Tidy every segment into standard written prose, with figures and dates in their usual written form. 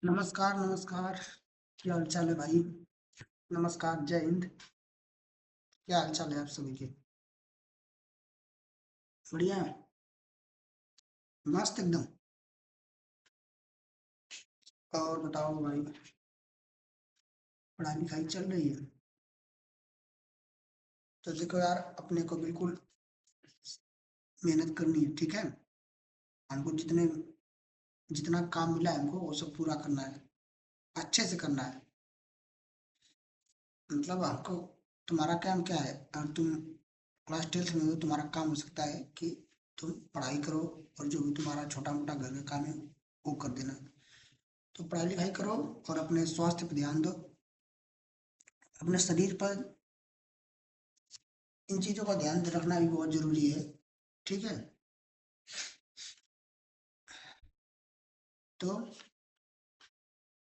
नमस्कार, नमस्कार। क्या हाल चाल है भाई? नमस्कार, जय हिंद। क्या हाल चाल है आप सभी के? बढ़िया है? मस्त एकदम। और बताओ भाई, पढ़ाई लिखाई चल रही है? तो देखो यार, अपने को बिल्कुल मेहनत करनी है, ठीक है? हमको जितना काम मिला है हमको वो सब पूरा करना है, अच्छे से करना है। मतलब हमको, तुम्हारा काम क्या है? अगर तुम क्लास 10th में हो, तुम्हारा काम हो सकता है कि तुम पढ़ाई करो और जो भी तुम्हारा छोटा मोटा घर का काम है वो कर देना। तो पढ़ाई लिखाई करो और अपने स्वास्थ्य पर ध्यान दो, अपने शरीर पर। इन चीज़ों का ध्यान रखना भी बहुत ज़रूरी है, ठीक है? तो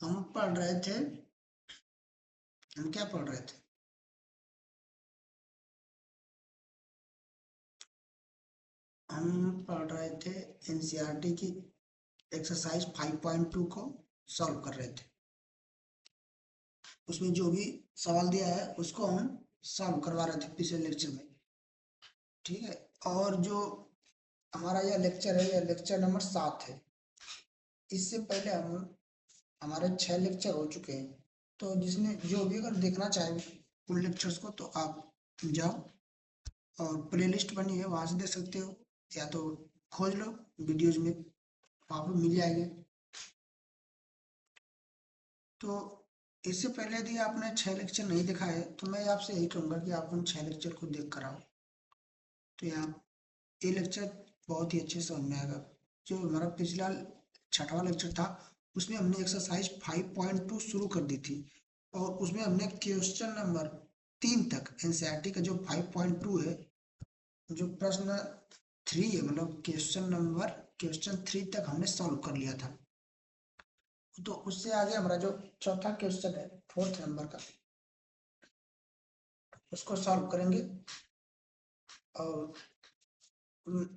हम पढ़ रहे थे, हम क्या पढ़ रहे थे? हम पढ़ रहे थे एनसीईआरटी की एक्सरसाइज 5.2 को सॉल्व कर रहे थे। उसमें जो भी सवाल दिया है उसको हम सॉल्व करवा रहे थे पिछले लेक्चर में, ठीक है? और जो हमारा यह लेक्चर है, यह लेक्चर नंबर 7 है। इससे पहले हम हमारे 6 लेक्चर हो चुके हैं। तो जिसने जो भी अगर देखना चाहे उन लेक्चर्स को, तो आप जाओ और प्लेलिस्ट बनी है, वहाँ से देख सकते हो, या तो खोज लो वीडियोज में, वहाँ पे मिल जाएंगे। तो इससे पहले यदि आपने 6 लेक्चर नहीं देखा है तो मैं आपसे यही कहूँगा कि आप उन 6 लेक्चर को देख कर आओ। तो यहाँ ये लेक्चर बहुत ही अच्छे से समझ में आएगा। जो हमारा पिछला छठवां लेक्चर था, उसमें हमने एक्सरसाइज 5.2 शुरू कर दी थी, और उसमें हमने क्वेश्चन नंबर 3 तक एनसीईआरटी का जो 5.2 है, जो प्रश्न 3 है, मतलब क्वेश्चन 3 तक हमने सॉल्व कर लिया था। तो उससे आगे हमारा जो चौथा क्वेश्चन है, 4th नंबर का, उसको सॉल्व करेंगे। और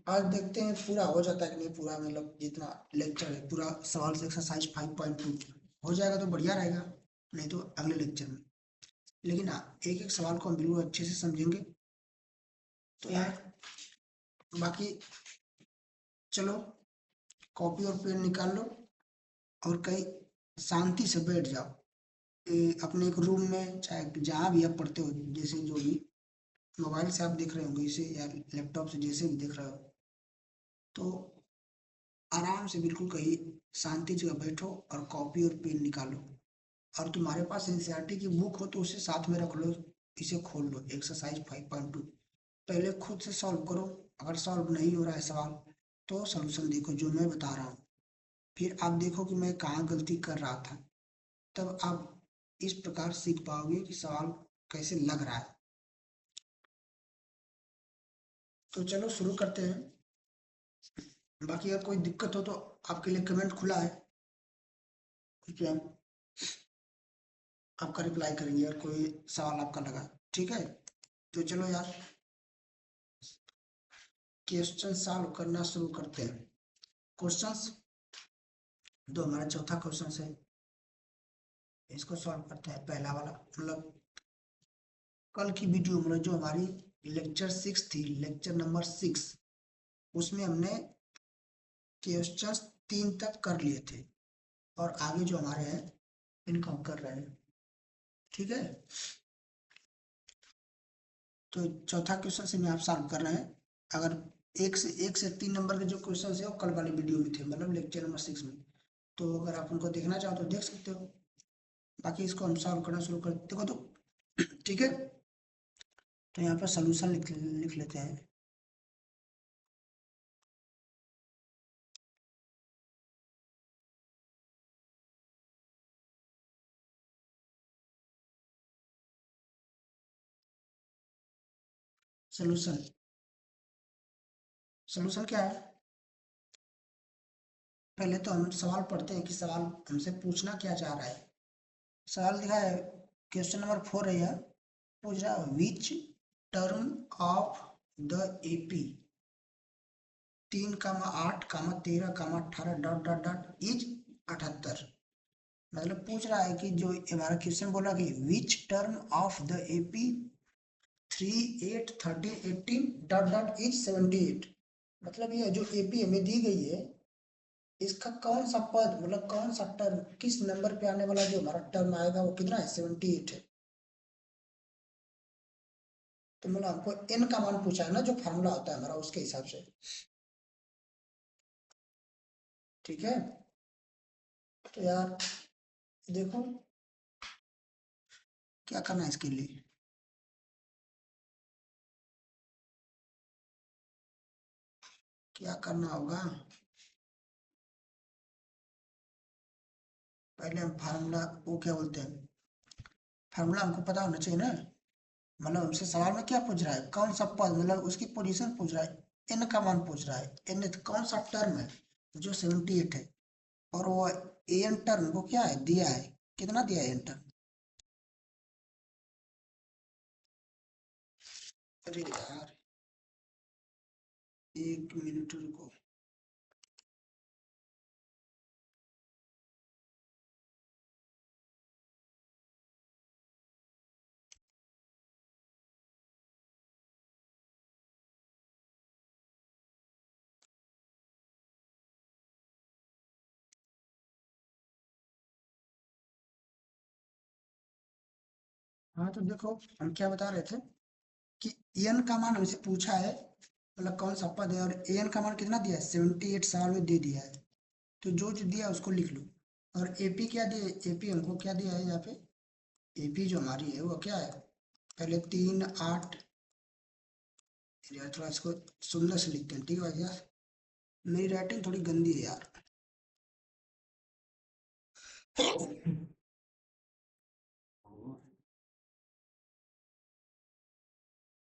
आज देखते हैं पूरा हो जाता है कि नहीं पूरा, मतलब जितना लेक्चर है पूरा सवाल से एक्सरसाइज 5.2 हो जाएगा तो बढ़िया रहेगा, नहीं तो अगले लेक्चर में। लेकिन हाँ, एक एक सवाल को हम बिल्कुल अच्छे से समझेंगे। तो यार, बाकी चलो, कॉपी और पेन निकाल लो और कहीं शांति से बैठ जाओ। अपने एक रूम में, चाहे जहाँ भी आप पढ़ते हो, जैसे जो भी मोबाइल से आप देख रहे होंगे इसे, या लैपटॉप से जैसे भी देख रहे हो, तो आराम से बिल्कुल कहीं शांति जगह बैठो और कॉपी और पेन निकालो। और तुम्हारे पास एनसीईआरटी की बुक हो तो उसे साथ में रख लो, इसे खोल लो, एक्सरसाइज 5.2 पहले खुद से सॉल्व करो। अगर सॉल्व नहीं हो रहा है सवाल, तो सॉल्यूशन देखो जो मैं बता रहा हूँ। फिर आप देखो कि मैं कहाँ गलती कर रहा था, तब आप इस प्रकार सीख पाओगे कि सवाल कैसे लग रहा है। तो चलो शुरू करते हैं। बाकी अगर कोई दिक्कत हो तो आपके लिए कमेंट खुला है, ठीक है? आपका रिप्लाई करेंगे अगर कोई सवाल आपका लगा, ठीक है? तो चलो यार, क्वेश्चन सॉल्व करना शुरू करते हैं। क्वेश्चंस, जो हमारा चौथा क्वेश्चन है, इसको सॉल्व करते हैं। पहला वाला, मतलब कल की वीडियो, मतलब जो हमारी लेक्चर 6 थी, लेक्चर नंबर 6, उसमें हमने क्वेश्चंस 3 तक कर लिए थे, और आगे जो हमारे हैं इनको हम कर रहे हैं, ठीक है? तो चौथा क्वेश्चन से मैं आप सॉल्व कर रहे हैं। अगर 1 से 3 नंबर के जो क्वेश्चन है वो कल वाली वीडियो में थे, मतलब लेक्चर नंबर 6 में। तो अगर आप उनको देखना चाहो तो देख सकते हो। बाकी इसको हम सॉल्व करना शुरू कर देखो तो, ठीक है? तो यहाँ पर सोल्यूशन लिख लेते हैं। सोल्यूशन, सोल्यूशन क्या है? पहले तो हम सवाल पढ़ते हैं कि सवाल हमसे पूछना क्या चाह रहा है। सवाल लिखा है, क्वेश्चन नंबर 4 है यह। पूछ रहा है, which term of the AP 3, 8, 13, 18 dot dot dot is 78। मतलब पूछ रहा है कि जो हमारा क्वेश्चन बोला कि which term of the AP 3, 8, 13, 18 dot dot is 78। मतलब ये जो एपी हमें दी गई है इसका कौन सा पद मतलब कौन सा टर्म किस नंबर पे आने वाला जो हमारा टर्म आएगा वो कितना है 78 है। तो मतलब हमको एन का मान पूछा है ना जो फार्मूला होता है हमारा उसके हिसाब से। ठीक है तो यार देखो क्या करना है इसके लिए। क्या करना होगा पहले हम फार्मूला वो क्या बोलते हैं फार्मूला हमको पता होना चाहिए ना। मतलब हमसे सवाल में क्या पूछ रहा है कौन सा पद मतलब उसकी पोजीशन पूछ रहा है एन का मान पूछ रहा है एन कौन सा टर्म है जो 78 है। और वो एन टर्म को क्या है दिया है कितना दिया है एन टर्म। अरे यार 1 मिनट रुको। हाँ तो देखो हम क्या बता रहे थे कि एन का मान हमसे पूछा है मतलब कौन सा पद है और एन का मान कितना दिया है 78 सवाल में दे दिया है। तो जो दिया है उसको लिख लो। और एपी क्या दिया है एपी हमको क्या दिया है यहाँ पे एपी जो हमारी है वो क्या है पहले 3, 8। यार थोड़ा इसको सुंदर से लिखते हैं ठीक है भैया। मेरी राइटिंग थोड़ी गंदी है यार।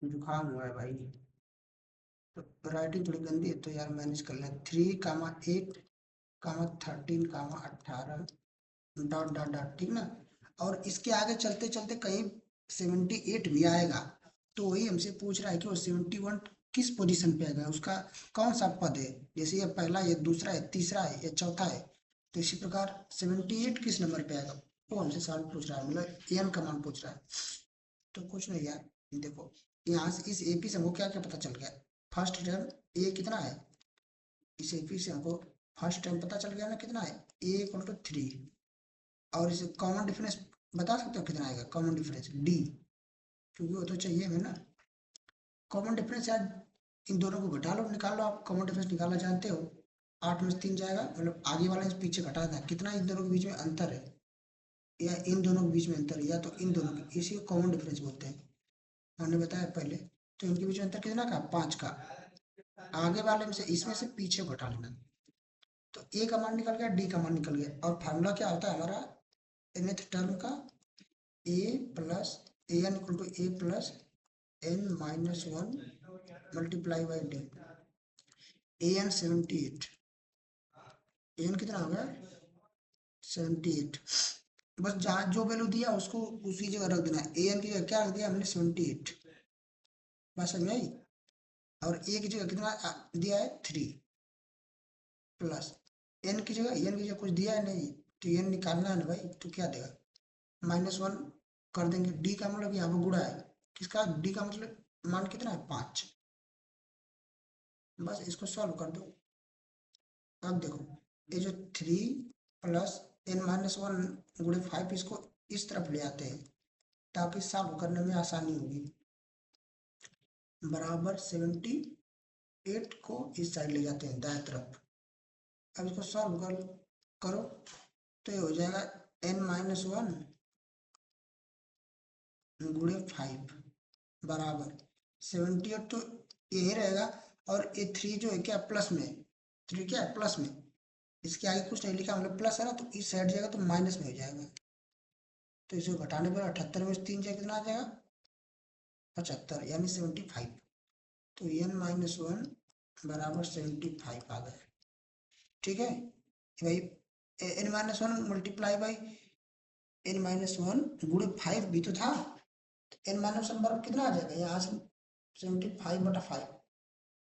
जुकाम हुआ है भाई। तो राइटिंग थोड़ी गंदी है तो यार मैनेज कर लें 3, 8, 13, 18 डॉट डॉट डॉट ठीक ना। और इसके आगे चलते चलते कहीं 78 भी आएगा तो वही हमसे पूछ रहा है कि वो 71 किस पोजीशन पे आएगा उसका कौन सा पद है। जैसे ये पहला ये दूसरा है तीसरा है या चौथा है। तो इसी प्रकार 78 किस नंबर पे आएगा वो हमसे सवाल पूछ रहा है मतलब एन का मान पूछ रहा है। तो कुछ नहीं यार देखो यहाँ से इस एपी से हमको क्या क्या पता चल गया। फर्स्ट टर्म ए कितना है इस एपी से हमको फर्स्ट टर्म पता चल गया ना कितना है A = 3। और इसे कॉमन डिफरेंस बता सकते हो कितना आएगा कॉमन डिफरेंस डी क्योंकि वो तो चाहिए हमें ना। कॉमन डिफरेंस यार इन दोनों को घटा लो निकाल लो आप कॉमन डिफरेंस निकालना जानते हो। 8 में से 3 जाएगा मतलब आगे वाला इस पीछे घटा था कितना इन दोनों के बीच में अंतर है या इन दोनों के बीच में अंतर है या तो इन दोनों के इसी को कॉमन डिफरेंस बोलते हैं। हमने बताया पहले तो इनके बीच में अंतर कितना का 5 का। आगे वाले में से इसमें से पीछे घटा लेना। तो ए का मान निकल गया डी का मान निकल गया और फार्मूला क्या होता है हमारा nth टर्म का A plus an = a+n-1 multiply by D. an 78 an कितना हो गया 78। बस जहाँ जो वैल्यू दिया उसको उसी जगह रख देना an की जगह क्या रख दिया हमने 78। बस समझ में आई। और a की जगह कितना दिया है 3 प्लस n की जगह कुछ दिया है नहीं। तो n निकालना है ना भाई तो क्या देगा -1 कर देंगे। डी का मतलब यहाँ पर गुणा है किसका डी का मतलब मान कितना है 5। बस इसको सॉल्व कर दो। अब देखो ये जो 3 + n-1 इसको इस तरफ ले आते हैं ताकि सॉल्व करने में आसानी होगी। बराबर 78 को इस साइड ले जाते हैं दाएं तरफ। अब इसको सॉल्व करो तो ये हो जाएगा n-1 गुणे 5 बराबर 78 तो यही रहेगा। और ये 3 जो है क्या प्लस में 3 क्या है प्लस में इसके आगे कुछ नहीं लिखा मतलब प्लस है ना तो इस साइड जाएगा तो माइनस में हो जाएगा। तो इसे घटाने पर 78 में 3 जाए कितना आ जाएगा 75 यानी 75। तो n-1 बराबर 75 आ गया। ठीक है भाई n-1 मल्टीप्लाई बाई n-1 गुणे 5 भी तो था। n-1 बराबर कितना आ जाएगा यहाँ से 75/5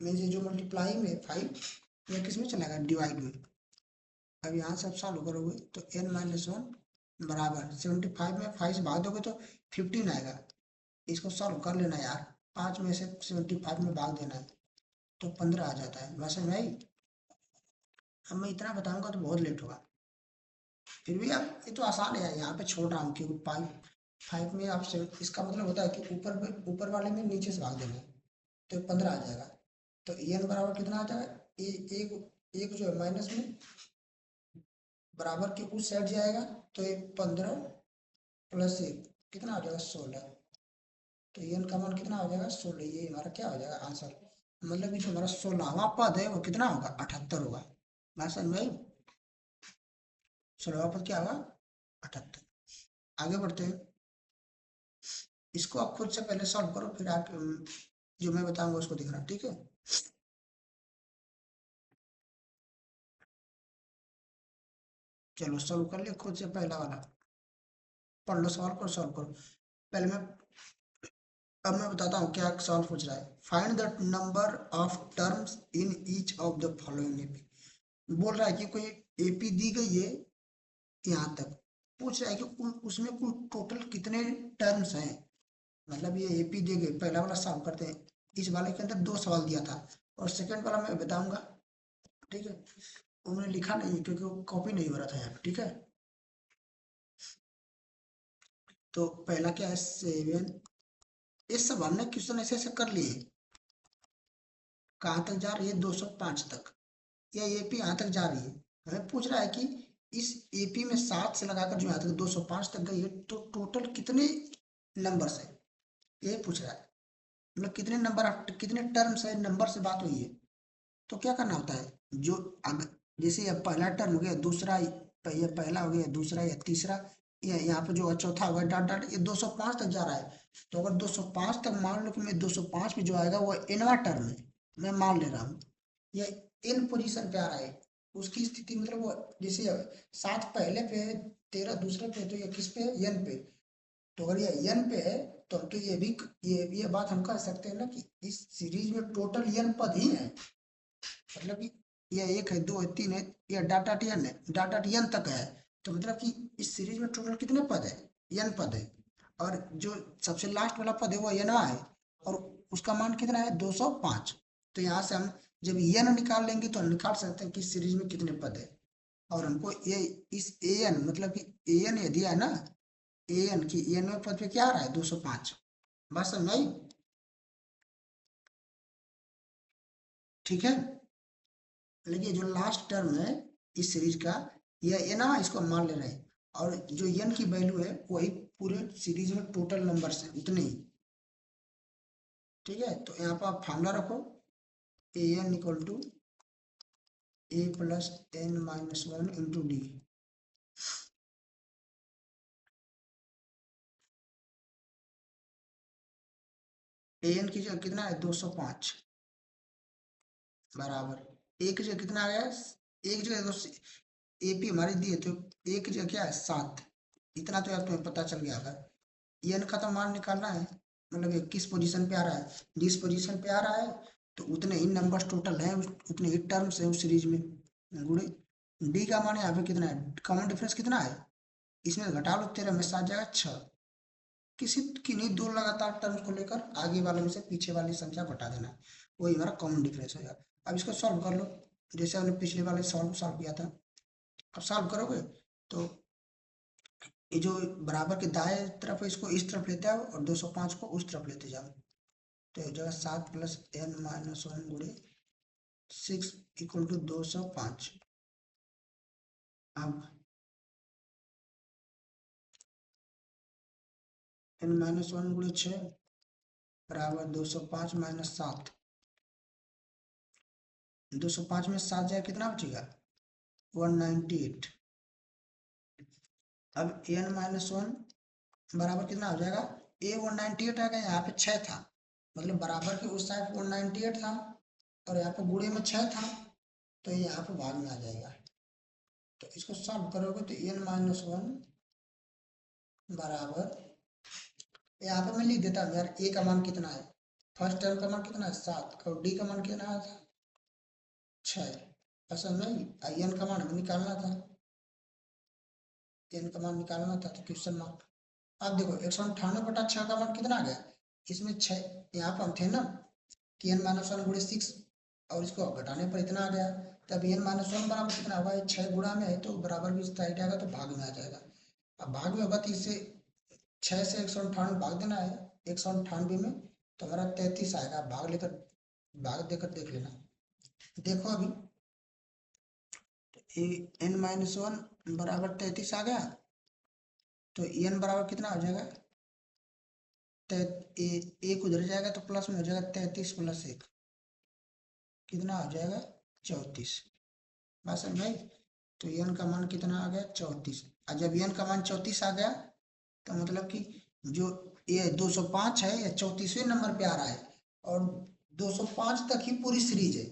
मीन्स जो मल्टीप्लाई में 5 यह किस में चला गया डिवाइड में। अब यहाँ से आप सॉल्व करोगे तो n-1 बराबर 75 में 5 से भाग दोगे तो 15 आएगा। इसको सॉल्व कर लेना यार, 5 में से 75 में भाग देना है तो 15 आ जाता है। वैसे भाई अब मैं इतना बताऊंगा तो बहुत लेट होगा। फिर भी आप ये तो आसान है, यहाँ पे छोड़ रहा हूँ क्योंकि 5 में आप से इसका मतलब होता है कि ऊपर वाले में नीचे से भाग देना है तो 15 आ जाएगा। तो एन बराबर कितना आ जाएगा, एक एक जो है माइनस में बराबर के उस साइड जाएगा तो ये 15 प्लस एक कितना हो जाएगा 16। तो एन का मान कितना हो जाएगा 16, ये हमारा क्या हो जाएगा आंसर। मतलब कि जो हमारा 16वां पद है वो कितना होगा 78 होगा। मैं समझ में आई? 16वां पद क्या होगा 78। आगे बढ़ते हैं, इसको आप खुद से पहले सॉल्व करो फिर आप जो मैं बताऊंगा उसको देखना, ठीक है। चलो सॉल्व कर लिया खुद से पहला वाला, पढ़ लो सवाल को सॉल्व करो। पहले मैं अब मैं बताता हूँ क्या सवाल पूछ रहा है। Find the number of terms in each of the following AP. बोल रहा है कि कोई एपी दी गई है यहाँ तक, पूछ रहा है कि उसमें कुल टोटल कितने टर्म्स हैं। मतलब ये एपी दे गए, पहला वाला सॉल्व करते हैं। इस वाले के अंदर 2 सवाल दिया था और सेकंड वाला मैं बताऊंगा, ठीक है। उन्होंने लिखा नहीं है क्योंकि वो कॉपी नहीं हो रहा था यहाँ पे, ठीक है। तो पहला क्या है 7। इस सवाल ने क्वेश्चन ऐसे ऐसे कर लिए, कहाँ तक जा रही है 205 तक, या एपी यहाँ तक जा रही है। हमें पूछ रहा है कि इस एपी में 7 से लगाकर जो यहाँ तक 205 तक गई है तो टोटल कितने नंबर्स है, ये पूछ रहा है। मतलब कितने नंबर कितने टर्म्स है, नंबर से बात हुई है। तो क्या करना होता है, जो अगर जैसे ये पहला टर्म हो गया, दूसरा ये पहला हो गया, दूसरा या तीसरा, ये यहाँ पे जो चौथा होगा डॉट डॉट, ये 205 तक जा रहा है। तो अगर 205 तक मान लो कि मैं 205 में जो आएगा वो एनवा टर्म है, मैं मान ले रहा हूँ ये एन पोजीशन पे आ रहा है। उसकी स्थिति मतलब वो जैसे 7 पहले पे है, 13 दूसरे पे है, तो ये किस पे है एन पे। तो अगर ये एन पे है तो हम तो ये भी ये बात हम कह सकते हैं ना कि इस सीरीज में टोटल एन पद ही है। मतलब कि ये 1 है 2 है 3 है, ये डाटा टी है, डाटा टी तक है। तो मतलब कि इस सीरीज में टोटल कितने पद है, एन पद है। और जो सबसे लास्ट वाला पद है वो एनवा है, और उसका मान कितना है 205। तो यहाँ से हम जब एन निकाल लेंगे तो हम निकाल सकते हैं कि इस सीरीज में कितने पद है। और हमको ये इस ए एन मतलब कि ए एन ये दिया है ना, ए एन की एन में पद पे क्या आ रहा है 205। बस समझ आई? ठीक है। लेकिन जो लास्ट टर्म है इस सीरीज का, यह एन आ इसको मान ले रहे हैं, और जो एन की वैल्यू है वही पूरे सीरीज में टोटल नंबर्स हैं उतने ही। ठीक है, तो यहाँ पर आप फार्मूला रखो, A N equal to A plus N minus one into D. A N की जगह कितना है 205 बराबर एक जगह कितना आ गया, एक जगह तो एपी हमारी दी है तो एक जगह क्या है 7। इतना तो यार तुम्हें पता चल गया होगा। एन का तो मान निकालना है, मतलब ये किस पोजीशन पे आ रहा है, जिस पोजीशन पे आ रहा है तो उतने ही नंबर्स टोटल हैं, उतने ही टर्म्स हैं उस सीरीज में गुणे। डी का मान यहाँ पे कितना है, कॉमन डिफरेंस कितना है, इसमें घटा लो 13 में 7 जाएगा 6। किसी किन्हीं दो लगातार टर्म्स को लेकर आगे वाले में से पीछे वाली संख्या घटा देना, वही हमारा कॉमन डिफरेंस हो जाएगा। अब इसको सॉल्व कर लो, जैसे हमने पिछले वाले सॉल्व सॉल्व किया था। अब सॉल्व करोगे तो ये जो बराबर के दाएं तरफ है इसको इस तरफ लेते आओ और 205 को उस तरफ लेते जाओ। तो एक जगह 7 प्लस एन माइनस वन गुणे 6 इक्वल टू 205। अब एन माइनस वन गुणे 6 बराबर 205 माइनस 7। 205 में 7 जाए कितना बचेगा 198। अब एन माइनस वन बराबर कितना हो जाएगा, ए 198 आ गया, यहाँ पे 6 था, मतलब बराबर के उस साइड 198 था और यहाँ पे गुणे में 6 था, तो ये यहाँ पे भाग में आ जाएगा। तो इसको सॉल्व करोगे तो एन माइनस वन बराबर, यहाँ पे मैं लिख देता हूँ यार, ए का मान कितना है, फर्स्ट टर्म का मान कितना है 7 और डी का मान कितना आया था 6। ऐसा नहीं, आई एन का मान हमें निकालना था। एन का मान निकालना था तो क्वेश्चन मार्क। अब देखो 198/6 का मान कितना आ गया, इसमें 6 यहाँ पर हम थे ना कि एन माइनस वन गुणे 6, और इसको घटाने पर इतना आ गया। तब एन माइनस वन बराबर कितना होगा, 6 गुणा में है तो बराबर भी साइड आएगा तो भाग में आ जाएगा। अब भाग में होगा तो इसे 6 से 198 भाग देना है 198 में, तो हमारा 33 आएगा। भाग देकर देख लेना। देखो अभी एन माइनस वन बराबर 33 आ गया, तो एन बराबर कितना हो जाएगा, एक उधर जाएगा तो प्लस में हो जाएगा 33 + 1 कितना आ जाएगा 34। बात समझ आई। तो एन का मान कितना आ गया 34। और जब एन का मान 34 आ गया तो मतलब कि जो ये 205 है या 34वें नंबर पे आ रहा है, और 205 तक ही पूरी सीरीज है,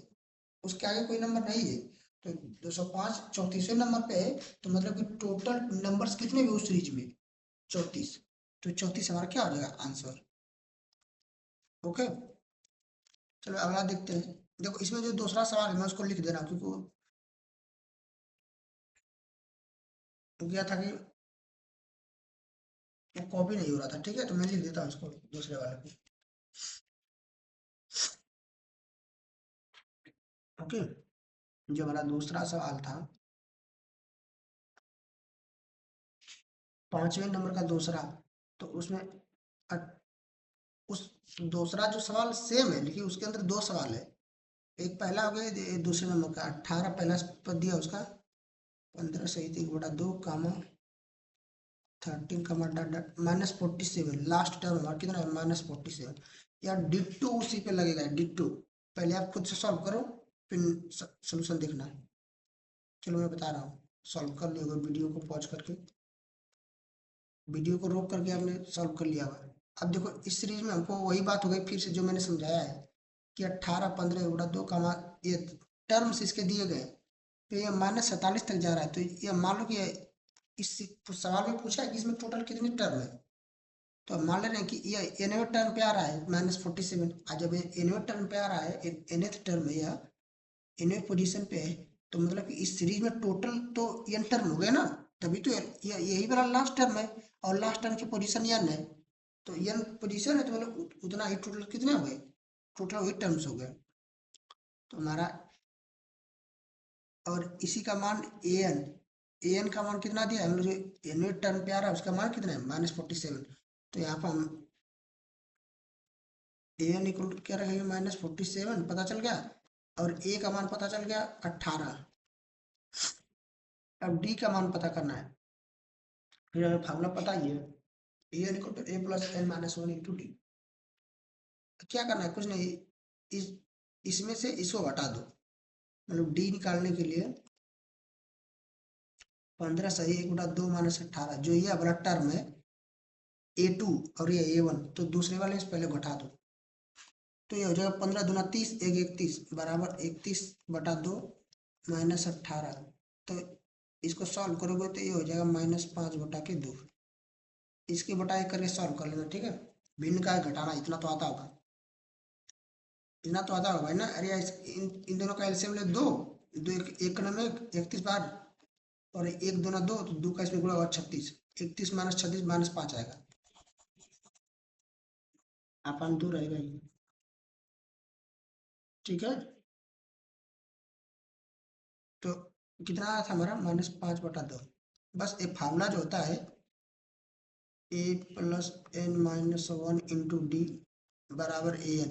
उसके आगे कोई नंबर नहीं है। तो 205 34वें नंबर पे है, तो मतलब कि टोटल नंबर्स कितने भी उस सीरीज में 34। तो 34 हमारा क्या हो जाएगा आंसर। ओके, चलो अगला देखते हैं। देखो इसमें जो दूसरा सवाल है मैं उसको लिख दे रहा हूँ, क्योंकि वो क्या था कि वो कॉपी नहीं हो रहा था। ठीक है, तो मैं लिख देता हूँ इसको दूसरे वाले को। ओके, जो हमारा दूसरा सवाल था 5वें नंबर का दूसरा, तो उसमें अ- उस दूसरा जो सवाल सेम है लेकिन उसके अंदर दो सवाल है। एक पहला हो गया, दूसरे नंबर का 18 पहला पद दिया उसका 15 सही 3/2 कामा 13 का -47 लास्ट टर्म हमारा कितना है -47। या डिट्टो उसी पे लगेगा डिट्टो। पहले आप खुद से सॉल्व करो, फिर सोल्यूशन देखना। चलो मैं बता रहा हूँ, सॉल्व कर लिया होगा वीडियो को पॉज करके, वीडियो को रोक करके आपने सॉल्व कर लिया होगा। अब देखो इस सीरीज में हमको वही बात हो गई फिर से जो मैंने समझाया है कि 18 15/2 का मान, ये टर्म्स इसके दिए गए, तो ये -47 तक जा रहा है। तो ये मान लो कि इस सवाल में पूछा है कि इसमें टोटल कितनी टर्म है, तो हम मान ले रहे हैं कि ये nवें टर्म पे आ रहा है -47। और जब ये nवें टर्म पे आ रहा है, nth टर्म है या nवें पोजीशन पे है, तो मतलब कि इस सीरीज में टोटल तो n टर्म हो गए ना, तभी तो यही वाला लास्ट टर्म है, और लास्ट टर्म की पोजीशन n है। तो n पोजीशन है तो मतलब उतना ही टोटल कितने हो गए, टोटल वही टर्म्स हो गए। तो हमारा, और इसी का मान an का मान कितना दिया है, मतलब जो nवें टर्म पे आ रहा है उसका मान कितना है -47। तो यहाँ पर हम an इक्वल टू क्या रखेंगे -47 पता चल गया, और a का मान पता चल गया 18। अब d का मान पता करना है, फिर हमें फार्मूला पता ही है an equal to a + n - 1 × d। क्या करना है, कुछ नहीं, इस इसमें से इसको हटा दो, मतलब d निकालने के लिए 15 सही 1/2 - 18, जो ये वाला टर्म है a2 और ये a1, तो दूसरे वाले से पहले घटा दो। तो ये हो जाएगा 15 दूना 30 1 31 बराबर 31/2 -18। तो इसको सॉल्व करोगे तो ये हो जाएगा -5/2। इसके बटा एक करके सॉल्व कर लेना। ठीक है, भिन्न का घटाना इतना तो आता होगा, इतना तो आता होगा भाई ना। अरे इन दोनों का एलसीएम ले दो, दो एक का नाम 31 बार, और एक दूना दो, तो दो का इसमें गुणा हुआ 36, 31 - 36 -5 आएगा, अपन दो रहेगा ये। ठीक है, तो कितना आया था हमारा -5/2। बस एक फार्मूला जो होता है a + n - 1 × d बराबर an।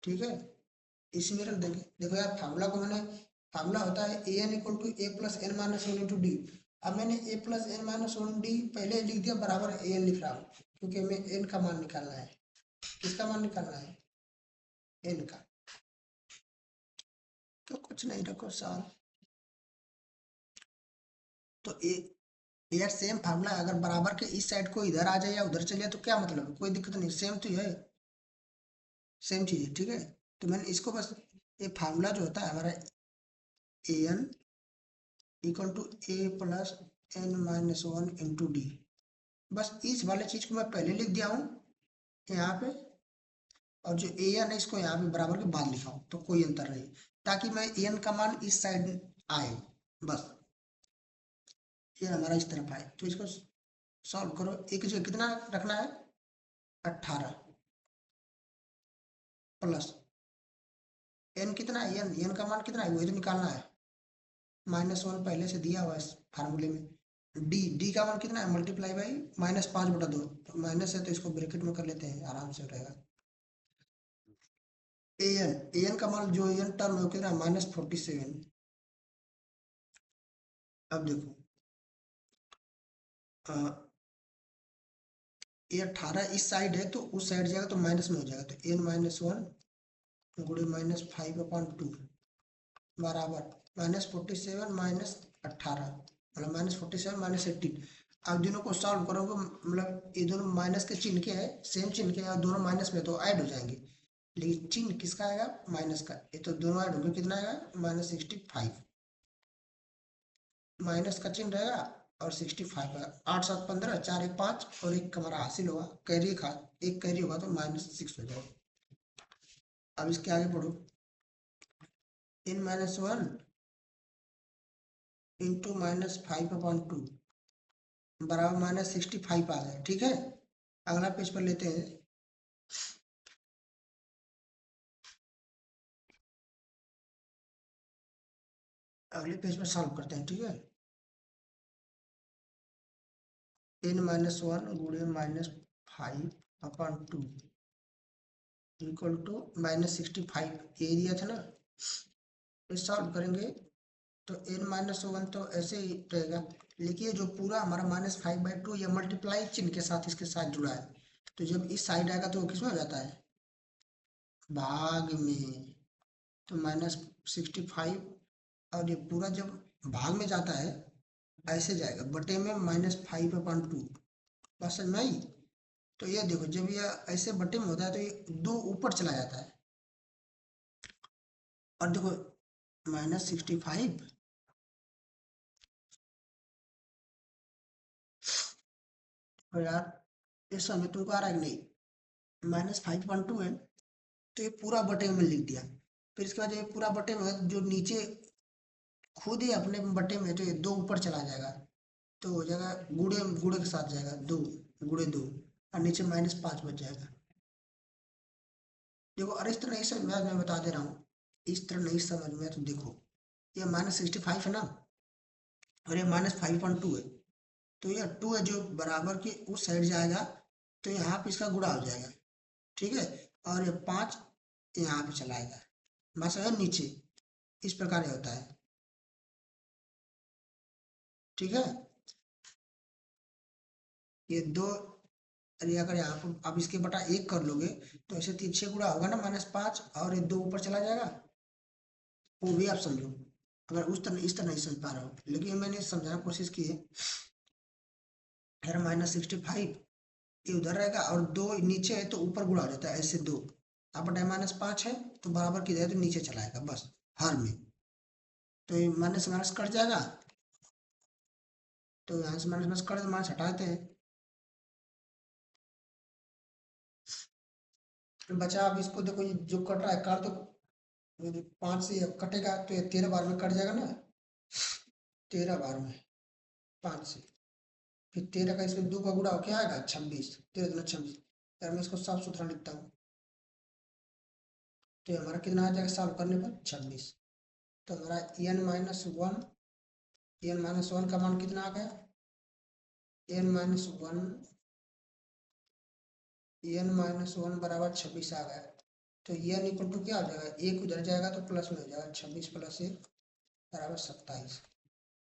ठीक है, इसी में रख देंगे। देखो यार फार्मूला को मैंने, फार्मूला होता है an equal to a + n - 1 × d। अब मैंने a + n - 1 d पहले लिख दिया, बराबर an लिख रहा हूँ, क्योंकि हमें n का मान निकालना है। किसका मान निकालना है, n का। तो कुछ नहीं, रखो साल। तो यार सेम फार्मूला, अगर बराबर के इस साइड को इधर आ जाए या उधर चले जाए तो क्या मतलब है, कोई दिक्कत नहीं, सेम तो है, सेम चीज है। ठीक है, तो मैंने इसको बस, ये फार्मूला जो होता है हमारा an equal to a + n - 1 × d, बस इस वाले चीज को मैं पहले लिख दिया हूँ यहाँ पे, और जो an है इसको यहाँ पे बराबर के बाद लिखा हूँ, तो कोई अंतर नहीं, ताकि मैं an का मान इस साइड आए बस। ये हमारा इस तरफ आए, तो इसको सॉल्व करो। एक जो कितना रखना है, 18 प्लस एन कितना है, एन का मान कितना है वही तो निकालना है। -1 पहले से दिया हुआ है इस फार्मूले में। डी का मान कितना है, मल्टीप्लाई बाई -5/2, तो माइनस है तो इसको ब्रैकेट में कर लेते हैं, आराम से रहेगा। एन का मान जो एन टर्म है कितना, -47। अब देखो अ, ये 18 इस साइड है तो उस साइड जाएगा तो माइनस में हो जाएगा, तो n-1 गुणे -5/2 बराबर -47 -18, मतलब -47 -18। अब दोनों को सॉल्व करोगे, मतलब ये दोनों माइनस के चिन्ह के है, सेम चिन्ह के है, दोनों माइनस में तो ऐड हो जाएंगे, लेकिन चिन्ह किसका आएगा, माइनस का। ये तो दोनों ऐड होंगे, कितना आएगा -65, माइनस का चिन्ह रहेगा और 65 है। 8 7 15, 4 1 5 और एक हमारा हासिल होगा, कैरी खा, एक कैरी होगा तो -6 हो जाएगा। अब इसके आगे पढ़ो, n-1 इंटू -5/2 बराबर -65 आ गया। ठीक है, अगला पेज पर लेते हैं। अगले पेज पर सॉल्व करते हैं, ठीक है। n-1 गुणे -5/2 इक्वल टू -65, ये दिया था ना। इस सॉल्व करेंगे तो n-1 तो ऐसे ही रहेगा, लेकिन ये जो पूरा हमारा -5/2 ये मल्टीप्लाई चिन्ह के साथ इसके साथ जुड़ा है, तो जब इस साइड आएगा तो वो किसमें हो जाता है, भाग में। तो -65, और ये पूरा जब भाग में जाता है ऐसे जाएगा, बटे में -5/2, बस समझ में आई। तो ये देखो जब ये ऐसे बटे में होता है तो ये 2 ऊपर चला जाता है, और देखो -65, और यार इस समय तुमको आ रहा है कि नहीं, -5/2 है, तो ये पूरा बटे में लिख दिया। फिर इसके बाद ये पूरा बटे में है, जो नीचे खुद ही अपने बटे में, तो ये 2 ऊपर चला जाएगा, तो हो जाएगा गुणे गुणे के साथ जाएगा, 2 × 2, और नीचे -5 बच जाएगा। देखो, अरे इस तरह नहीं समझ में, मैं बता दे रहा हूँ, इस तरह नहीं समझ में तो देखो, ये -65 है ना, और ये -5/2 है, तो ये 2 है जो बराबर के उस साइड जाएगा, तो यहाँ पे इसका गुणा हो जाएगा। ठीक है, और ये 5 यहाँ पे चलाएगा, मतलब नीचे, इस प्रकार ये होता है। ठीक है, ये 2, अरे अगर यहाँ पर अब इसके बटा 1 कर लोगे तो ऐसे 3 6 गुणा होगा ना -5, और ये 2 ऊपर चला जाएगा, वो भी आप समझो। अगर उस तरह इस तरह नहीं समझ पा रहे हो, लेकिन मैंने समझाने की कोशिश की है। फिर -65 ये उधर रहेगा, और 2 नीचे है तो ऊपर गुणा हो जाता है, ऐसे 2 आप बटा -5 है तो बराबर की जाए तो नीचे चलाएगा, बस हर में। तो ये माइनस माइनस कट जाएगा, तो यहाँ से माइनस माइनस कट, माइनस हटा देते हैं, तो बचा। अब इसको देखो, ये जो कट रहा है काट दो, 5 से कटेगा तो ये 13 बार में कट जाएगा ना, 13 बार में 5 से, फिर 13 का इसमें 2 का गुणा हो क्या आएगा, 26, 13 × 26। यार मैं इसको साफ सुथरा लिखता हूँ, तो ये हमारा कितना आ जाएगा सॉल्व करने पर, 26। तो हमारा n-1 का मान कितना आ गया, n-1 बराबर 26 आ गया। तो n इक्वल टू क्या हो जाएगा, एक उधर जाएगा तो प्लस में हो जाएगा, 26 + 1 बराबर 27।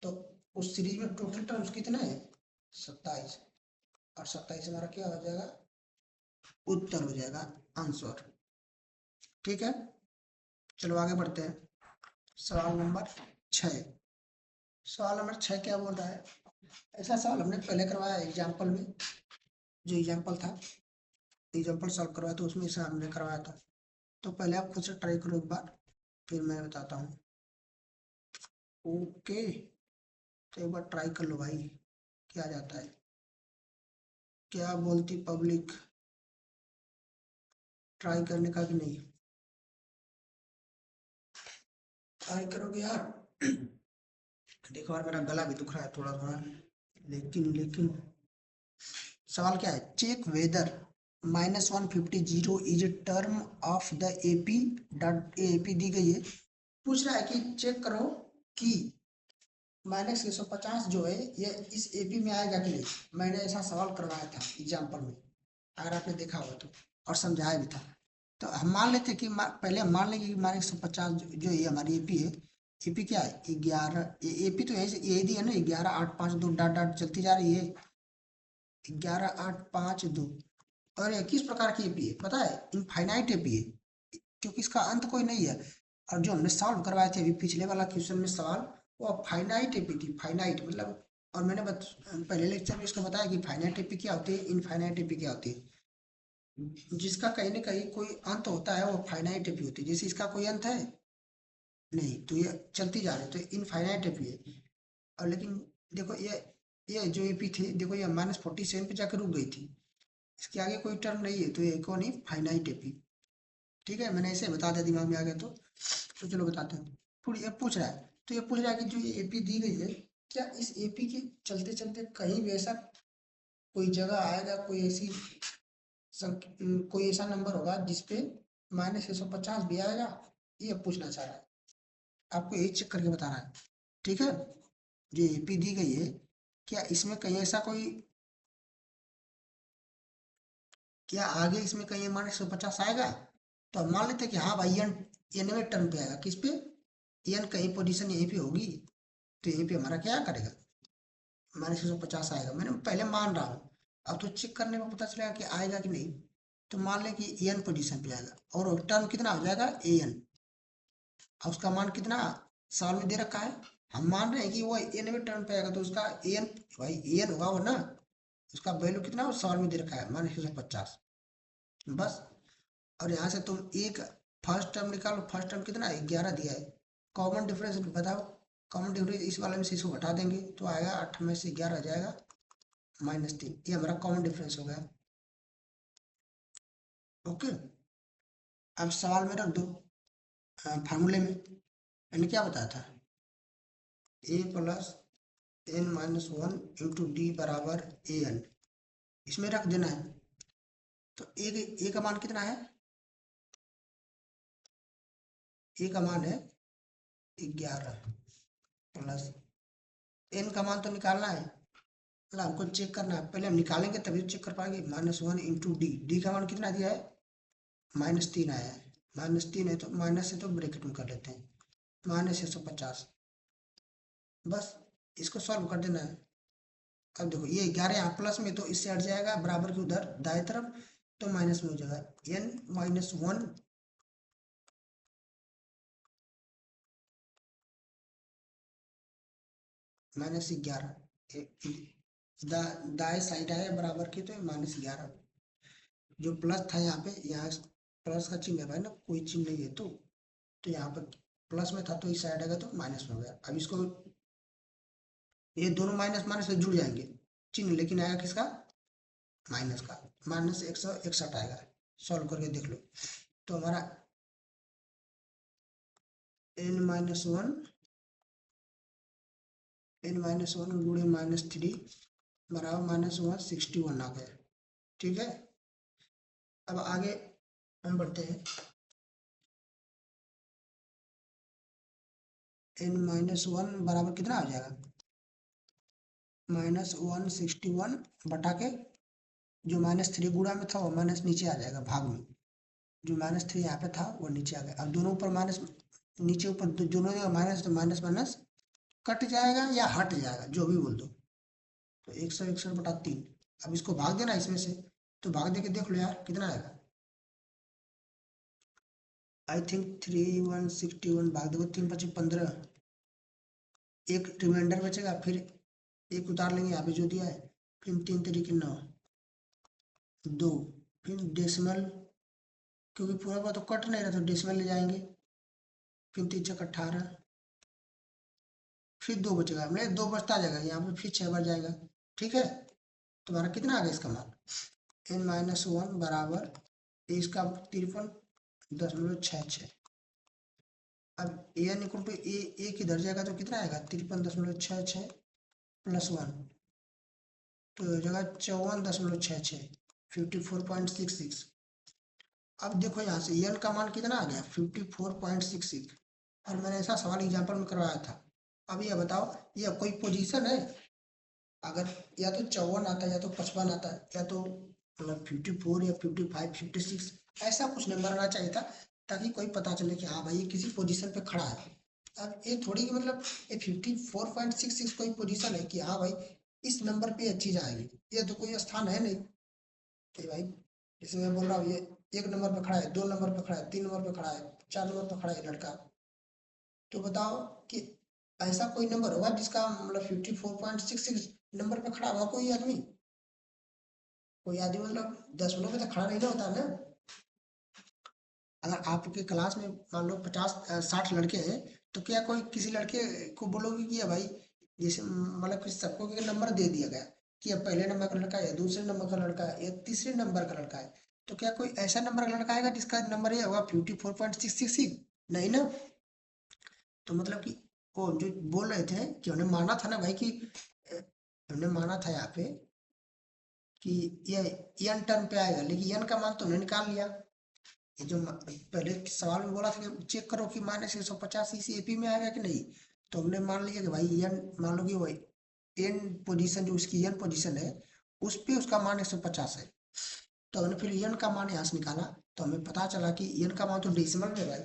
तो उस सीरीज में टोटल टर्म्स कितना है, 27, और 27 हमारा क्या हो जाएगा, उत्तर हो जाएगा, आंसर। ठीक है, चलो आगे बढ़ते हैं। सवाल नंबर 6। सवाल नंबर 6 क्या बोल रहा है, ऐसा सवाल हमने पहले करवाया एग्जाम्पल में, जो एग्जाम्पल था, एग्जाम्पल सॉल्व करवाया तो उसमें से हमने करवाया था। तो पहले आप खुद से ट्राई करो एक बार, फिर मैं बताता हूँ। ओके, तो एक बार ट्राई कर लो भाई, क्या जाता है, क्या बोलती पब्लिक, ट्राई करने का कि नहीं, ट्राई करोगे यार। देखो यार मेरा गला भी दुख रहा है थोड़ा थोड़ा, लेकिन लेकिन सवाल क्या है, check whether -150 is a term of the AP dot AP दी गई है। पूछ रहा है कि चेक करो कि -150 जो है ये इस एपी में आएगा कि नहीं। मैंने ऐसा सवाल करवाया था एग्जाम्पल में, अगर आपने देखा होगा तो, और समझाया भी था। तो हम मान लेते हैं कि पहले हम मान लेंगे कि -150 जो ये हमारी एपी है, एपी क्या है 11, एपी तो यही दी है ना, 11 8 5 2 डॉट डॉट चलती जा रही है, 11 8 5 2। और ये किस प्रकार की एपी है पता है, इनफाइनाइट एपी है, क्योंकि इसका अंत कोई नहीं है। और जो हमने सॉल्व करवाए थे अभी पिछले वाला क्वेश्चन में सवाल, वो फाइनाइट एपी थी, फाइनाइट मतलब। और मैंने पहले लेक्चर में इसको बताया कि फाइनाइट एपी क्या होती है, इनफाइनाइट एपी क्या होती है। जिसका कहीं ना कहीं कोई अंत होता है वो फाइनाइट एपी होती है, जैसे इसका कोई अंत है नहीं, तो ये चलती जा रही है, तो इनफाइनाइट एपी है। और लेकिन देखो ये जो एपी थी, देखो ये -47 पे जाकर रुक गई थी, इसके आगे कोई टर्म नहीं है, तो ये कौन है, फाइनाइट एपी। ठीक है, मैंने ऐसे बता दिया, दिमाग में आ गया तो चलो बताते हैं। फिर ये पूछ रहा है, तो ये पूछ रहा है कि जो ये एपी दी गई है, क्या इस एपी के चलते चलते कहीं भी ऐसा कोई जगह आएगा, कोई ऐसी कोई ऐसा नंबर होगा जिसपे -150 भी आएगा, ये पूछना चाह रहा है। आपको यही चेक करके बताना है। ठीक है, जो एपी दी गई है, क्या इसमें कहीं ऐसा कोई, क्या आगे इसमें कहीं -150 आएगा। तो अब मान लेते हैं कि हाँ भाई एन, एनवें टर्न पे आएगा, किस पे, एन कहीं पोजीशन यहीं पे होगी, तो यहीं पे हमारा क्या करेगा, -150 आएगा। मैंने पहले मान रहा हूँ, अब तो चेक करने में पता चलेगा कि आएगा कि नहीं। तो मान लें कि एन पोजीशन पे आएगा और टर्म कितना हो जाएगा ए एन, और उसका मान कितना साल में दे रखा है। हम मान रहे हैं कि वो एनवें टर्न पे आएगा, तो उसका एन, भाई एन होगा वो ना, उसका वैल्यू कितना वो साल में दे रखा है -150, बस। और यहाँ से तुम एक फर्स्ट टर्म निकालो, फर्स्ट टर्म कितना है 11 दिया है, कॉमन डिफरेंस बताओ। कॉमन डिफरेंस इस वाले में से इसको घटा देंगे तो आएगा 8 में से 11 आ जाएगा -3, ये हमारा कॉमन डिफरेंस हो गया। ओके, अब सवाल में रख दो फार्मूले में मैंने क्या बताया था, ए प्लस n-1 × d बराबर ए एन, इसमें रख देना है। तो ए का मान कितना है, ए का मान है 11 प्लस एन का मान तो निकालना है, मतलब हमको चेक करना है, पहले हम निकालेंगे तभी तो चेक कर पाएंगे। -1 × डी का मान कितना दिया है, -3 आया है, -3 है तो माइनस से तो ब्रैकेट में कर लेते हैं, -150, बस इसको सॉल्व कर देना है। अब देखो ये 11 यहाँ प्लस में, तो इससे हट जाएगा बराबर के उधर दाएं तरफ, तो माइनस में हो जाएगा, n-1 -11, दाएं साइड आया बराबर की, तो -11, जो प्लस था यहाँ पे, यहाँ प्लस का चिन्ह है भाई ना, कोई चिन्ह नहीं है तो यहाँ पर प्लस में था तो इस साइड आएगा तो माइनस में हो गया। अब इसको, ये दोनों माइनस माइनस से जुड़ जाएंगे चिन्ह, लेकिन आएगा किसका, माइनस का, -161 आएगा। सॉल्व करके देख लो, तो हमारा n-1 गुणे -3 बराबर -161 आ गया। ठीक है, अब आगे हम बढ़ते हैं, n-1 बराबर कितना आ जाएगा, -161 बटा के, जो -3 गुणा में था वो माइनस नीचे आ जाएगा भाग में, जो -3 यहाँ पे था वो नीचे आ गया। अब दोनों ऊपर माइनस, नीचे ऊपर दोनों जगह माइनस, तो माइनस माइनस कट जाएगा या हट जाएगा, जो भी बोल दो। तो 161/3, अब इसको भाग देना इसमें से, तो भाग दे के देख लो यार कितना आएगा। आई थिंक 3161 भाग दो, 3×5 = 15, एक रिमाइंडर बचेगा, फिर एक उतार लेंगे यहाँ पे जो दिया है, फिर 3×3 = 9, 2, फिर डेसिमल, क्योंकि पूरा पूरा तो कट नहीं रहा तो डेसिमल ले जाएंगे, फिर 3×6 = 18, फिर 2 बचेगा, मतलब 2 बचता जाएगा यहाँ पे, फिर 6 बच जाएगा। ठीक है, तुम्हारा कितना आ गया इसका मान, n-1 बराबर इसका 53.66। अब ए एन इक्वल टू ए किधर जाएगा तो कितना आएगा 53.66 प्लस 1 तो हो जाएगा 54.66 54.66। अब देखो यहाँ से एन का मान कितना आ गया 54.66 और मैंने ऐसा सवाल एग्जाम्पल में करवाया था। अब ये बताओ ये कोई पोजीशन है, अगर या तो 54 आता है या तो 55 आता है या तो मतलब 54 या 55 56 ऐसा कुछ नंबर आना चाहिए था, ताकि कोई पता चले कि हाँ भाई ये किसी पोजीशन पे खड़ा है। अब ये थोड़ी कि मतलब ये 54.66 कोई पोजीशन है कि हाँ भाई इस नंबर पे ये चीज आएगी, ये तो कोई स्थान है नहीं कि भाई जैसे मैं बोल रहा हूँ ये 1 नंबर पे खड़ा है, 2 नंबर पे खड़ा है, 3 नंबर पे खड़ा है, 4 नंबर पे खड़ा है लड़का। तो बताओ कि ऐसा कोई नंबर होगा जिसका मतलब 54.66 नंबर पे खड़ा हुआ कोई आदमी, कोई आदमी मतलब 10 मिनट में तो खड़ा नहीं ना होता ना। अगर आपके क्लास में मान लो 50 60 लड़के हैं तो क्या कोई किसी लड़के को बोलोगे कि भाई जैसे मतलब कि सबको एक नंबर दे दिया गया कि अब पहले नंबर का लड़का है, दूसरे नंबर का लड़का है या तीसरे नंबर का लड़का है, तो क्या कोई ऐसा नंबर का लड़का आएगा जिसका नंबर ये होगा 54.666? नहीं ना। तो मतलब कि वो जो बोल रहे थे कि उन्हें माना था ना भाई कि उन्हें माना था यहाँ पे कि ये एन टर्म पे आएगा, लेकिन एन का मान तो उन्हें निकाल लिया। ये जो पहले के सवाल में बोला था कि चेक करो कि -150 इसी एपी में आएगा कि नहीं, तो हमने मान लिया कि भाई एन मान लो कि वही एन पोजीशन जो उसकी एन पोजीशन है उस पे उसका मान 150 है। तो हमने फिर एन का मान यहाँ से निकाला तो हमें पता चला कि एन का मान तो डेसिमल में है भाई।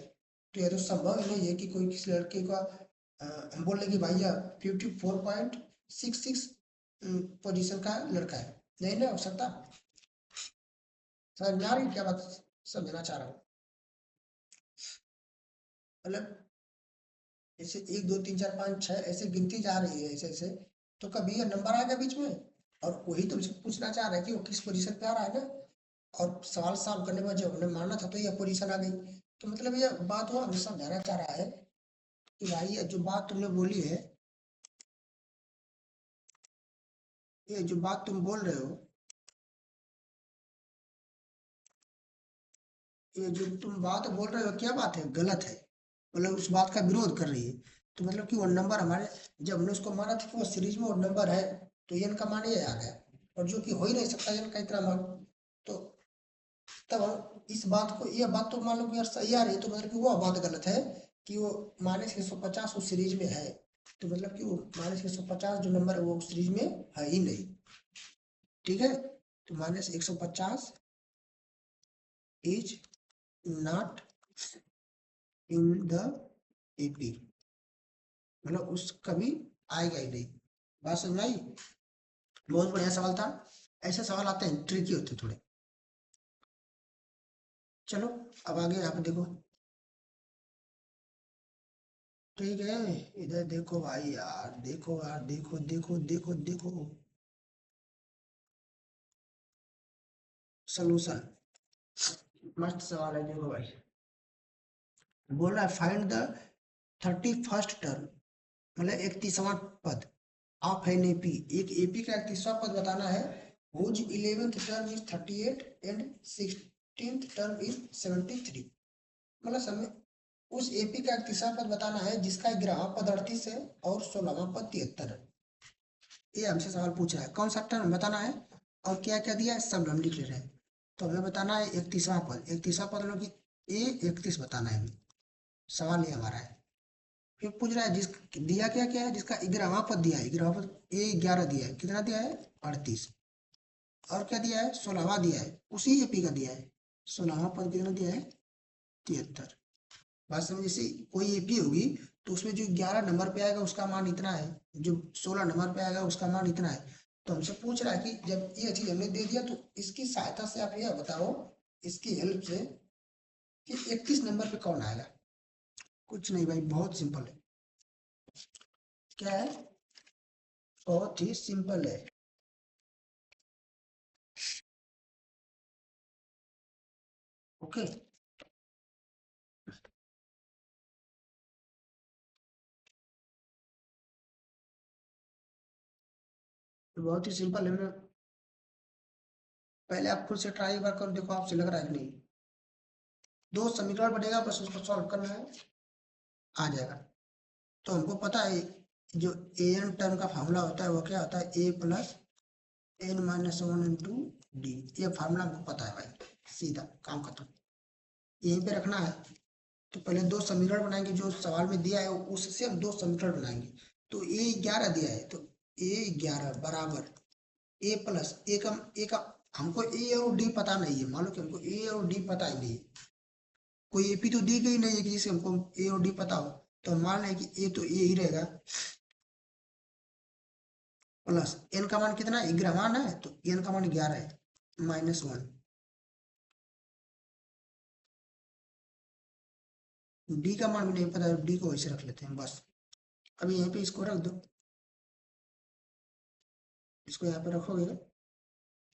तो यह तो संभव ही नहीं है कि कोई किसी लड़के का हम बोल रहे कि भैया 54.66 पोजीशन का लड़का है, नहीं ना हो सकता। समझ में आ रही है क्या बात समझना चाह रहा हूँ? मतलब ऐसे 1 2 3 4 5 6 ऐसे गिनती जा रही है ऐसे ऐसे, तो कभी ये नंबर आएगा बीच में। और वही तुमसे पूछना चाह रहा है कि वो किस पोजीशन पे आ रहा है ना। और सवाल सॉल्व करने में जब हमने माना था तो ये पोजीशन आ गई। तो मतलब ये बात वो हमें समझाना चाह रहा है कि भाई ये जो बात तुमने बोली है, ये जो बात तुम बोल रहे हो, ये जो तुम बात बोल रहे हो क्या बात है, गलत है। मतलब उस बात का विरोध कर रही है। तो मतलब कि वो नंबर हमारे जब हमने उसको माना था कि वो सीरीज में वो नंबर है, तो एन का मान ये आ गया और जो कि हो ही नहीं सकता एन का इतना मान। तो तब हम इस बात को ये बात तो मान लो कि यार सही आ रही है, तो मतलब कि वो बात गलत है कि वो -150 उस सीरीज में है। तो मतलब कि वो -150 जो नंबर है वो उस सीरीज में है ही नहीं। ठीक है, तो -150 is not in the AP, मतलब उस कभी आएगा ही नहीं। बात समझ आई? बहुत बढ़िया सवाल था। ऐसे सवाल आते हैं ट्रिकी होते हैं थोड़े। चलो अब आगे आप देखो। ठीक है, इधर देखो भाई यार, देखो यार, देखो देखो देखो देखो सोल्यूशन। मस्त सवाल है, देखो भाई। बोल रहा है फाइंड द 31st टर्म, मतलब 31वां पद ऑफ एन एपी। एक एपी का 31वां पद बताना है whose 11th term is 38 and 16th term is 73। मतलब समय उस एपी का 31वां पद बताना है जिसका 11वां पद 38 है और 16वां पद 73 है। ये हमसे सवाल पूछ रहा है कौन सा टर्म बताना है और क्या क्या दिया है सब हम लिख ले रहे हैं। तो हमें बताना है 31वां पद, 31वां पद मतलब कि ए 31 बताना है हमें। सवाल ये हमारा है। फिर पूछ रहा है जिस दिया क्या क्या है, जिसका 11वां पद दिया है, 11वां पद ए 11 दिया है, कितना दिया है 38। और क्या दिया है 16वां दिया है, उसी एपी का दिया है 16वां पद कितना दिया है 73। बात समझ, जैसे कोई एपी होगी तो उसमें जो 11 नंबर पे आएगा उसका मान इतना है, जो 16 नंबर पे आएगा उसका मान इतना है। तो हमसे पूछ रहा है कि जब ये चीज हमने दे दिया तो इसकी सहायता से आप यह बताओ, इसकी हेल्प से कि 31 नंबर पे कौन आएगा। कुछ नहीं भाई, बहुत सिंपल है। क्या है, बहुत ही सिंपल है। ओके, तो बहुत ही सिंपल है। मैं पहले आप खुद से ट्राई बार कर देखो आपसे लग रहा है कि नहीं। दो समीकरण बनेगा, बस उसको सॉल्व करना है। आ जाएगा। तो हमको पता है जो ए एन टर्म का फॉर्मूला होता है वो क्या होता है, A plus N minus one into D. ये फार्मूला हमको पता है भाई, सीधा काम खत्म, यहीं पे रखना है। तो पहले दो समीकरण बनाएंगे जो सवाल में दिया है, उससे हम दो समीकरण बनाएंगे। तो ए 11 दिया है, तो ए 11 बराबर ए प्लस ए का हमको ए और डी पता नहीं है, मान लो कि हमको ए और डी पता ही नहीं है, कोई एपी तो दी गई नहीं है कि जिसे हमको ए और डी पता हो। तो हम मान लें कि ए तो ए ही रहेगा, प्लस एन का मान कितना है, 11 मान है, तो एन का मान 11 है माइनस वन, डी का मान भी नहीं पता, डी को वैसे रख लेते हैं बस। अभी यहीं पे इसको रख दो, इसको यहाँ पे रखोगे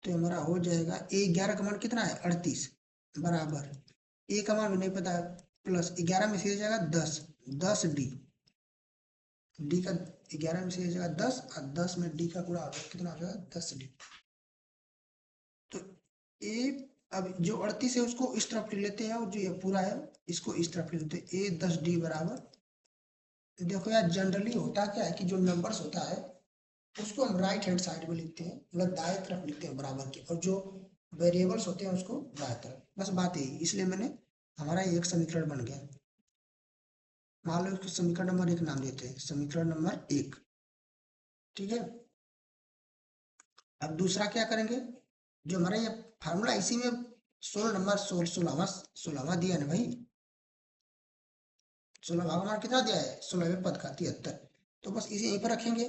तो हमारा हो जाएगा ए 11 का मान कितना है 38 बराबर ए का मान भी नहीं पता है, प्लस 11 में से हो जाएगा 10, 10 डी, डी का 11 में से हो जाएगा 10 और 10 में डी का गुणा होगा कितना हो जाएगा 10 डी। तो ए अब जो 38 है उसको इस तरफ ले लेते हैं और जो ये पूरा है इसको इस तरफ ले लेते हैं, ए 10 डी बराबर। देखो यार जनरली होता क्या है कि जो नंबर्स होता है उसको हम राइट हैंड साइड में लिखते हैं, मतलब दाएं तरफ लिखते हैं बराबर के, और जो वेरिएबल्स होते हैं उसको बाएं तरफ, बस बात यही, इसलिए मैंने हमारा एक समीकरण बन गया। मान लो इसको समीकरण नंबर 1 नाम देते हैं, समीकरण नंबर 1, ठीक है। अब दूसरा क्या करेंगे, जो हमारा ये फार्मूला इसी में 16 नंबर 16वां दिया ना भाई, 16वां का मान कितना दिया है 16वें पद का 73, तो बस इसे यहीं पर रखेंगे,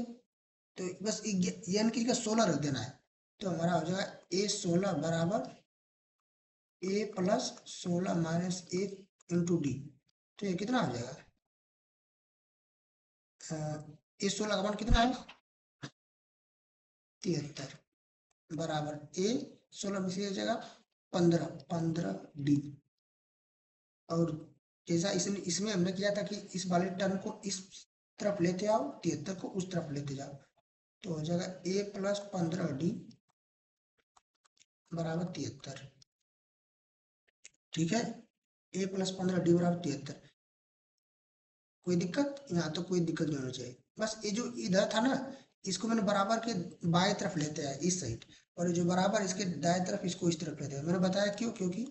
तो बस एन की जगह 16 रख देना है, तो हमारा हो जाएगा ए 16 बराबर ए प्लस 16 माइनस 1 इंटू डी। तो ये कितना हो जाएगा, ए 16 का मान कितना है 73 बराबर ए 16 में से हो जाएगा 15 डी। और जैसा इसमें हमने किया था कि इस वाले टर्म को इस तरफ लेते आओ, 73 को उस तरफ लेते जाओ, तो हो जाएगा ए प्लस 15 डी बराबर 73, ठीक है। ए प्लस 15 डी बराबर 73, कोई दिक्कत, यहाँ तो कोई दिक्कत नहीं होनी चाहिए। बस ये जो इधर था ना इसको मैंने बराबर के बाएं तरफ लेते हैं इस साइड, और जो बराबर इसके दाएं तरफ इसको इस तरफ लेते हैं, मैंने बताया क्यों, क्योंकि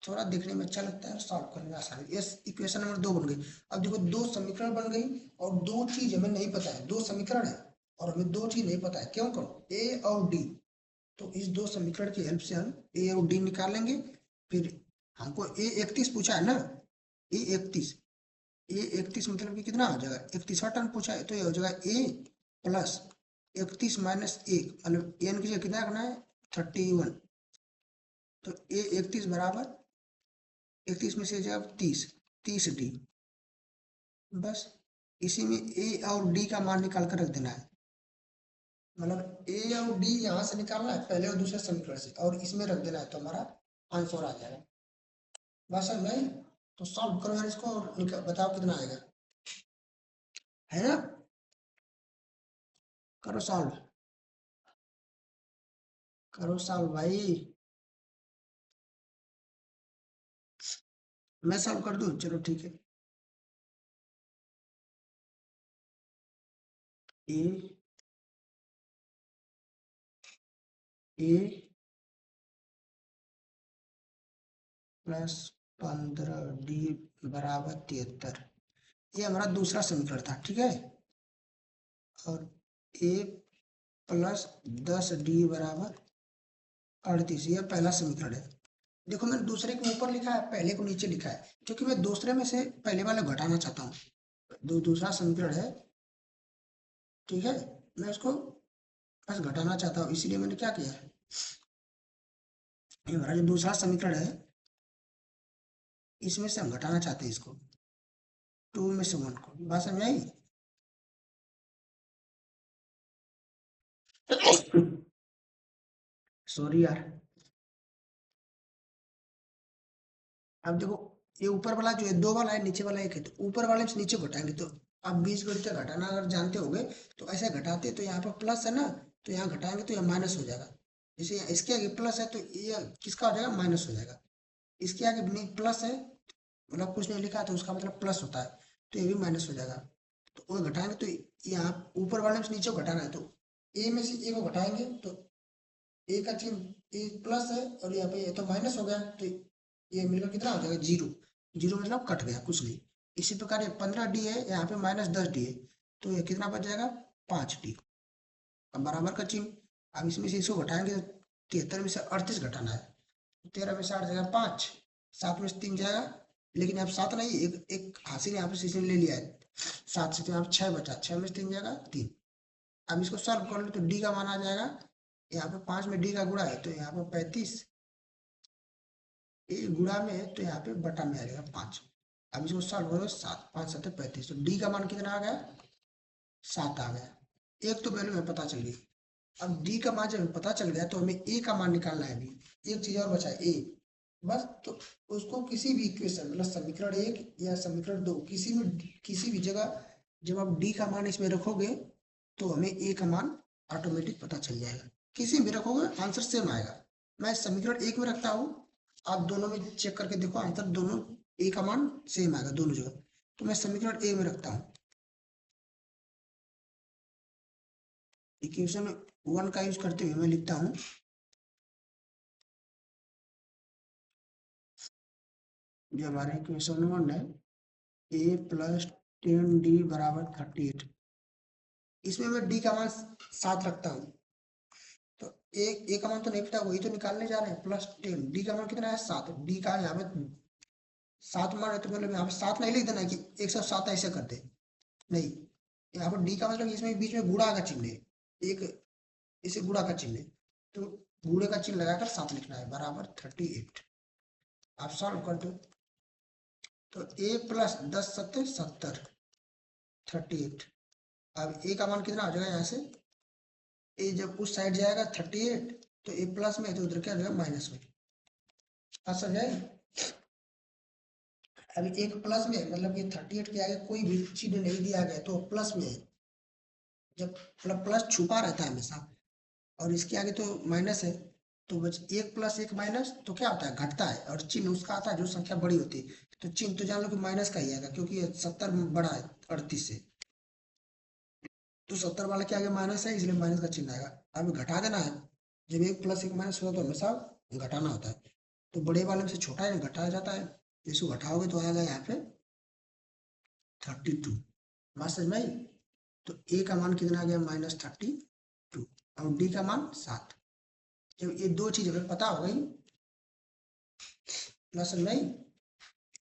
थोड़ा देखने में अच्छा लगता है, सॉल्व करने में आसानी। यस, इक्वेशन नंबर 2 बन गई। अब देखो दो समीकरण बन गई और दो चीज हमें नहीं पता है, दो समीकरण है और हमें दो चीज नहीं पता है, क्यों करो ए और डी। तो इस दो समीकरण की हेल्प से हम ए और डी निकालेंगे। फिर हमको ए 31 पूछा है ना, ए 31, ए 31 मतलब कि कितना हो जाएगा 31वां टर्म पूछा है, तो ये हो जाएगा ए प्लस 31 माइनस 1, मतलब एन की जगह कितना रखना है 31, तो ए 31 बराबर 31 में से जब 30 डी, बस इसी में ए और डी का मान निकाल कर रख देना है, मतलब ए और डी यहाँ से निकालना है पहले और दूसरे समीकरण से, और इसमें रख देना है, तो हमारा आंसर आ जाएगा। बस समझ में, तो सॉल्व करो यार इसको और बताओ कितना आएगा, है ना, करो सॉल्व, करो सॉल्व भाई, मैं सॉल्व कर दूं, चलो ठीक है। ए ए प्लस 15 डी बराबर 73, ये हमारा दूसरा समीकरण था, ठीक है। और ए प्लस 10 डी बराबर 38, यह पहला समीकरण है। देखो मैंने दूसरे को ऊपर लिखा है, पहले को नीचे लिखा है, क्योंकि मैं दूसरे में से पहले वाला घटाना चाहता हूँ। दूसरा समीकरण है, ठीक है, मैं उसको बस घटाना चाहता हूँ, इसीलिए मैंने क्या किया है, ये हमारा जो दूसरा समीकरण है इसमें से हम घटाना चाहते हैं इसको, 2 में से 1 को, बात समझ आई। सॉरी यार। अब देखो ये ऊपर वाला जो है 2 वाला है, नीचे वाला 1 है, तो ऊपर वाले से नीचे घटाएंगे, तो आप बीजगणित का घटाना अगर जानते होगे तो ऐसे घटाते, तो यहाँ पर प्लस है ना, तो यहाँ घटाएंगे तो यहाँ माइनस हो जाएगा, जैसे इसके आगे प्लस है तो ये किसका हो जाएगा माइनस हो जाएगा, इसके आगे नहीं प्लस है मतलब कुछ नहीं लिखा है तो उसका मतलब प्लस होता है, तो ये भी माइनस हो जाएगा। तो वो घटाएंगे तो यहाँ ऊपर वाले में से नीचे को घटाना है, तो ए में से ए को घटाएंगे तो ए का चिन्ह ए प्लस है और यहाँ पे ये तो माइनस हो गया, तो ये मिलकर कितना हो जाएगा, जीरो। जीरो मतलब कट गया, कुछ नहीं। इसी प्रकार ये 15D है, यहाँ पे -10D है, तो ये कितना बच जाएगा, 5D। अब बराबर का चिन्ह, अब इसमें से इसको घटाएंगे तो 73 में से 38 घटाना है, 13 में से 8 जाएगा 5, 7 में से 3 जाएगा, लेकिन अब 7 नहीं, एक एक हासिल यहाँ पे शीशे ले लिया है, 7 से तो यहाँ पे 6 बचा, 6 में से 3 जाएगा 3। अब इसको सॉल्व कर लो तो डी का मान आ जाएगा, यहाँ पे 5 में डी का गुणा है तो यहाँ पे 35, ए गुणा में है तो यहाँ पे बटा में आ जाएगा 5। अब इसको सॉल्व करो, 7 5 7 35, तो डी का मान कितना आ गया, 7 आ गया। एक तो वैल्यू हमें पता चल गई। अब डी का मान जब हमें पता चल गया तो हमें ए का मान निकालना है। अभी एक चीज और बचा है, ए बस। तो उसको किसी भी इक्वेशन मतलब समीकरण 1 या समीकरण 2 किसी भी जगह जब आप डी का मान इसमें रखोगे तो हमें ए का मान ऑटोमेटिक पता चल जाएगा। किसी में रखोगे आंसर सेम आएगा। मैं समीकरण 1 में रखता हूँ, आप दोनों में चेक करके देखो, आंसर दोनों ए का मान सेम आएगा दोनों जगह। तो मैं समीकरण ए में रखता हूँ, इक्वेशन 1 का यूज करते हुए मैं लिखता हूँ, जो हमारे इक्वेशन 1 है, ए प्लस 10D बराबर 38। इसमें मैं डी का मान 7 रखता हूँ, तो ए का मान तो नहीं पता, वही तो निकालने जा रहे हैं, +10, डी का मान कितना है 7, डी का यहाँ पे 7 मान है, तो मतलब यहाँ पे 7 नहीं लिख देना कि 107 ऐसे कर दे, नहीं। यहाँ पर डी का मतलब इसमें बीच में गुणा का चिन्ह है, एक इसे गुणा का चिन्ह है, तो गुणे का चिन्ह लगाकर 7 लिखना है, बराबर 38। आप सॉल्व कर दो तो a प्लस 10 7 70, 38। अब a का मान कितना हो जाएगा, यहाँ से a जब उस साइड जाएगा 38, तो a प्लस में है तो उधर क्या हो जाएगा, माइनस में। बात समझ आई? अभी एक प्लस में है, मतलब ये 38 के आगे कोई भी चिन्ह नहीं दिया गया तो प्लस में है। जब मतलब प्लस छुपा रहता है हमेशा, और इसके आगे तो माइनस है, तो बस एक प्लस एक माइनस तो क्या होता है, घटता है, और चिन्ह उसका आता है जो संख्या बड़ी होती है, तो चिन्ह तो जान लो कि माइनस का ही आएगा, क्योंकि 70 बड़ा है 38 से, तो 70 वाले के आगे माइनस है, इसलिए माइनस का चिन्ह आएगा। अब घटा देना है, जब एक प्लस एक माइनस होता है तो हमेशा घटाना होता है, तो बड़े वाले में से छोटा है घटाया जाता है, इसको घटाओगे तो आएगा यहाँ पे 32। बात समझ में आई? तो ए का मान कितना आ गया, -32, और डी का मान 7। जब ये दो चीज हमें पता हो गई, बात समझ में आई?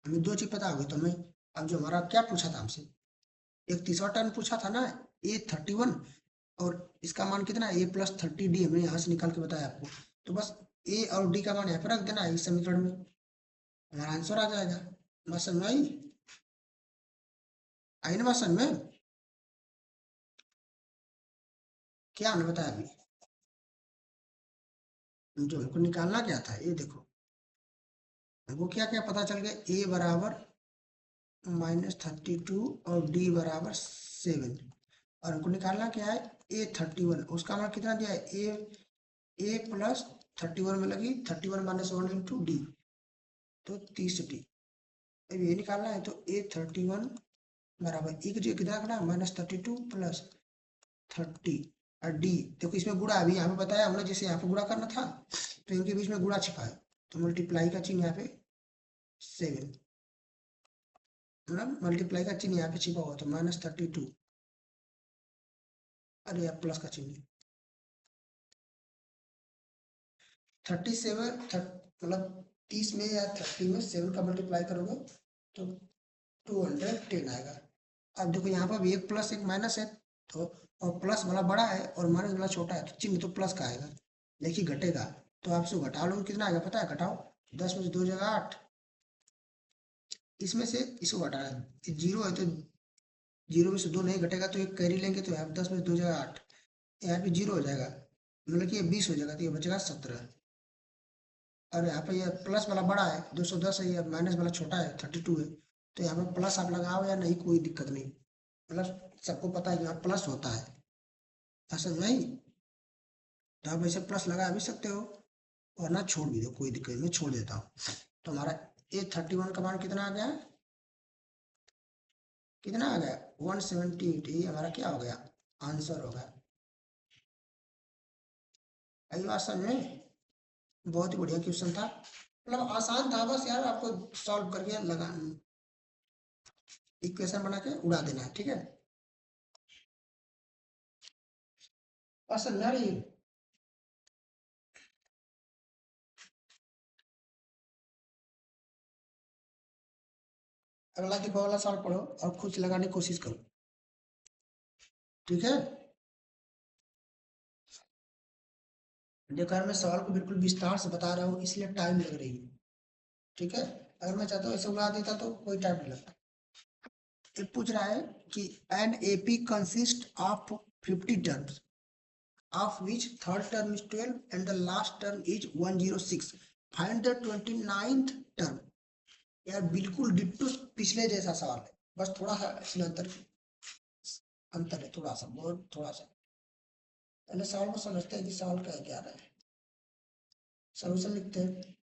हमें दो चीज पता हो गई, तो हमें अब जो हमारा क्या पूछा था हमसे, एक तीसरा टर्म पूछा था ना, A31, और इसका मान कितना है, A+30D, हमने यहाँ से निकाल के बताया आपको। तो बस ए और डी का मान यहाँ पर रख देना है इस समीकरण में, हमारा आंसर आ जाएगा। बात समझ में आई? आई ना बात समझ में? क्या हमने बताया अभी, जो हमको निकालना क्या था, ये देखो हमको क्या क्या पता चल गया, ए बराबर -32 और डी बराबर 7, और हमको निकालना क्या है, A31, उसका मान कितना दिया है, ए प्लस 31 में लगी 31 - 1 इंटू डी, तो 30D। अब ये निकालना है तो A31 बराबर एक जगह कितना रखना है, -32 प्लस 30, और डी देखो इसमें गुणा, अभी यहाँ पे बताया हमने जैसे यहाँ पे गुणा करना था, तो इनके बीच में गुणा छिपा है, तो मल्टीप्लाई का चिन्ह यहाँ पे 7, मतलब मल्टीप्लाई का चिन्ह यहाँ पे छिपा हुआ, तो -32, अरे यार प्लस का चिन्ह 37, मतलब 30 में या 30 में 7 का मल्टीप्लाई करोगे तो 210 आएगा। अब देखो यहाँ पर भी एक प्लस एक माइनस है, तो और प्लस वाला बड़ा है और माइनस वाला छोटा है, तो चिन्ह तो प्लस का आएगा, लेकिन घटेगा, तो आप इसको घटा लो, कितना आएगा पता है, घटाओ, 10 में से 2 जगह 8, इसमें से इसको घटाना है, जीरो है तो जीरो में से 2 नहीं घटेगा, तो एक कैरी लेंगे, तो यहाँ पे 10 में से 2 जगह 8, यहाँ पे जीरो हो जाएगा, मतलब कि ये 20 हो जाएगा, तो ये बचेगा 17। और यहाँ पे ये प्लस वाला बड़ा है 210 है, ये माइनस वाला छोटा है 32 है, तो यहाँ पे प्लस आप लगाओ या नहीं कोई दिक्कत नहीं, प्लस सबको पता है कि यहाँ प्लस होता है, समझ में आई? तो आप ऐसे प्लस लगा भी सकते हो, वरना छोड़ भी दो, कोई दिक्कत नहीं, छोड़ देता हूँ। तो हमारा ए 31 का मान कितना आ गया, कितना आ गया 178। ये हमारा क्या हो गया, आंसर होगा। आई बात समझ में, बहुत ही बढ़िया क्वेश्चन था, मतलब आसान था, बस यार आपको सॉल्व करके लगा इक्वेशन बना के उड़ा देना है, ठीक है। असल में यार ये अगला देखो, अगला सवाल पढ़ो और खुद से लगाने की कोशिश करो, ठीक है। देखो यार मैं सवाल को बिल्कुल विस्तार से बता रहा हूँ इसलिए टाइम लग रही है, ठीक है। अगर मैं चाहता हूँ ऐसे उड़ा देता तो कोई टाइम नहीं लगता। ये पूछ रहा है कि an A P consist of 50 terms of which third term is 12 and the last term is 106, find the 29th term। यार बिल्कुल डिट्टो पिछले जैसा सवाल है, बस थोड़ा सा इसमें अंतर है थोड़ा सा, बहुत थोड़ा सा। पहले सवाल को समझते हैं कि सवाल क्या रहा है, सोल्यूशन लिखते हैं।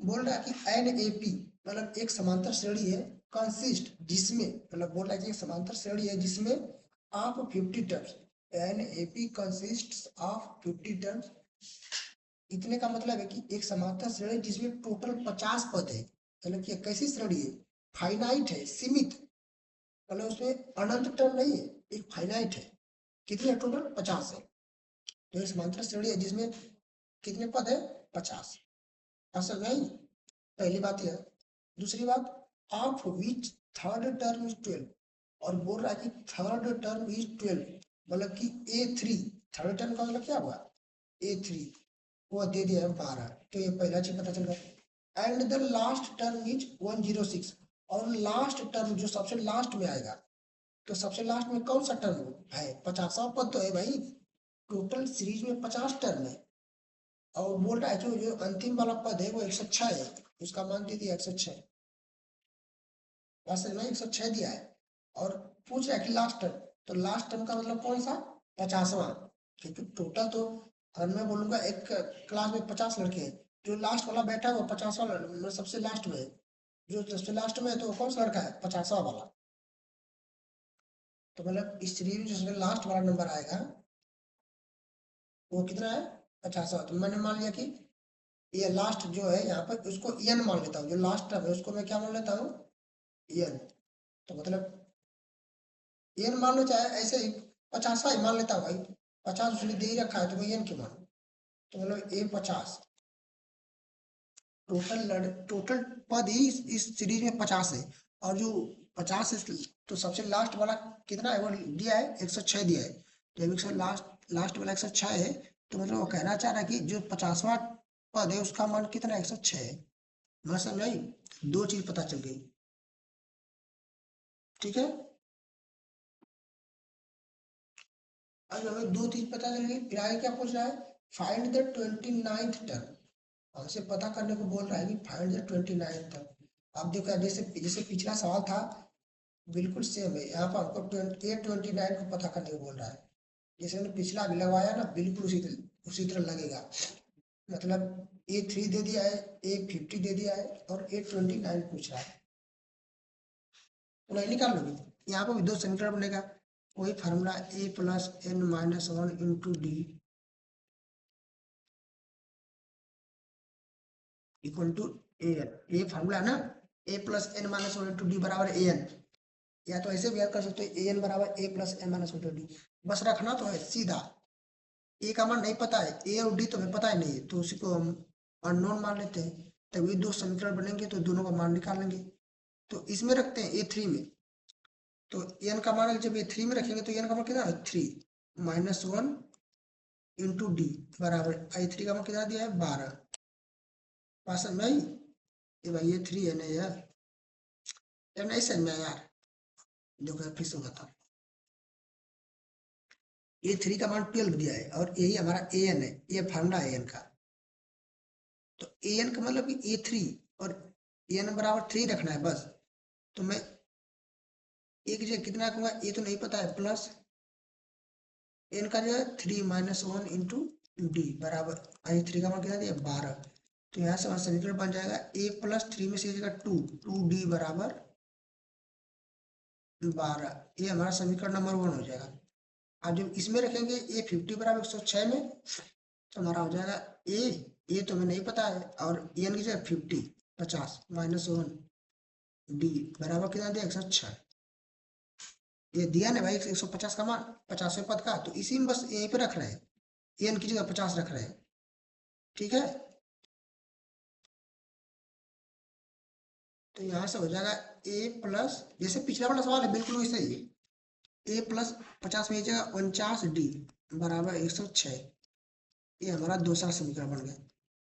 बोल रहा है कि एन ए पी मतलब एक समांतर श्रेणी है, कंसिस्ट जिसमें, मतलब बोल रहा है कि एक समांतर श्रेणी है जिसमें of 50 terms, an A P consist of 50 terms. इतने का मतलब है कि एक समांतर श्रेणी जिसमें टोटल 50 पद है, मतलब कि कैसी श्रेणी है, फाइनाइट है, सीमित, मतलब उसमें अनंत टर्म नहीं है, एक फाइनाइट है। कितने टोटल 50 है, तो एक समांतर श्रेणी है जिसमें कितने पद है, 50। ऐसा नहीं, पहली बात यह। दूसरी बात, of which third term is 12, और बोल रहा है कि थर्ड टर्म इज 12, मतलब कि A3, थर्ड टर्म का मतलब क्या हुआ, A3 वो दे दिया है 12, तो ये पहला चीज पता चल गया। And the last term is 106, और लास्ट टर्म जो सबसे लास्ट में आएगा, तो सबसे लास्ट में कौन सा टर्म है, 50वां पद तो है भाई, टोटल सीरीज में 50 टर्म है। और बोल रहा है जो जो अंतिम वाला पद है वो 106 है, उसका मान दे दिया 106, बस में 106 दिया है। और पूछ रहा है कि लास्ट टर्म, तो लास्ट टर्म का मतलब कौन सा, 50वां, क्योंकि टोटल तो, अगर मैं बोलूंगा एक क्लास में 50 लड़के हैं, जो लास्ट वाला बैठा है वो 50वां मतलब सबसे लास्ट में है, जो सबसे लास्ट में है तो कौन सा लड़का है, 50वां वाला। तो मतलब इस सीरीज में जो सबसे लास्ट वाला नंबर आएगा वो कितना है, 50वां। तो मैंने मान लिया कि ये लास्ट जो है यहाँ पर उसको एन मान लेता हूँ, जो लास्ट टर्म है उसको मैं क्या मान लेता हूँ, एन। तो मतलब एन मान लो, चाहे ऐसे ही 50वां ही मान लेता हूँ भाई, 50 उसने दे ही रखा है तो मैं एन क्यों मानूं। तो मतलब A50, टोटल पद ही इस सीरीज में 50 है, और जो 50 है तो सबसे लास्ट वाला कितना है वो दिया है 106 दिया है, तो एक सौ लास्ट लास्ट वाला 106 है, तो मतलब वो कहना चाह रहा है कि जो 50वां पद है उसका मान कितना 106 है। मैं समझ आई, दो चीज पता चल गई, ठीक है। अब हमें दो चीज पता चल गई, फिर आगे क्या पूछ रहा है, फाइंड द 29th टर्म। हमसे पता करने को बोल रहा है कि फाइंड द 29th टर्म। अब देखो जैसे जैसे पिछला सवाल था बिल्कुल सेम है, यहाँ पर हमको A29 को पता करने को बोल रहा है, जैसे मैंने पिछला भी लगवाया ना बिल्कुल उसी तरह लगेगा। मतलब A3 दे दिया है, A50 दे दिया है, और A29 पूछ रहा है, तो नहीं निकाल लोगे, यहाँ पर भी दो समीकरण बनेगा, वही formula A+n-1 equal to A N, ये फार्मूला है ना, A+n-1 बराबर an, या तो ऐसे भी याद कर सकते हो an बराबर A+n-1 बस रखना तो है सीधा। ए का मान नहीं पता है, ए और डी तो हमें पता ही नहीं है, तो उसी को हम अननोन मान लेते हैं, तभी दो समीकरण बनेंगे तो दोनों का मान निकालेंगे। तो इसमें रखते हैं A3 में, तो एन का मान जब A3 में रखेंगे तो एन का मान कितना है 3 -1 इंटू डी बराबर I3 का मान कितना दिया है 12, पास में आई, ये भाई A3 है नहीं यार, ये नहीं समझ में आया यार, देखो फिर से बताओ। A3 का मान 12 दिया है और यही हमारा an है, ये फार्मूला है an का, तो an का मतलब कि A3 और an बराबर 3 रखना है बस। तो मैं एक जगह कितना कहूँगा ये तो नहीं पता है, प्लस n का जो है 3 -1 इंटू डी बराबर I3 का मान कितना दिया 12, तो यहाँ से हमारा समीकरण बन जाएगा a प्लस 3 में से जाएगा 2d बराबर 12। ये हमारा समीकरण नंबर 1 हो जाएगा। अब जब इसमें रखेंगे a 50 बराबर 106 में, तो हमारा हो जाएगा a तो हमें नहीं पता है, और n की जगह 50 माइनस 1 d बराबर कितना दिया 106। ये दिया ना भाई 150 का मान 50वें पद का, तो इसी में बस यहीं पे रख रहे हैं, n की जगह 50 रख रहे हैं। ठीक है, तो यहाँ से हो जाएगा a प्लस, जैसे पिछला वाला सवाल है बिल्कुल वैसे ही, a प्लस 50 में जगह 49d बराबर 106। ये हमारा दूसरा समीकरण बन गया।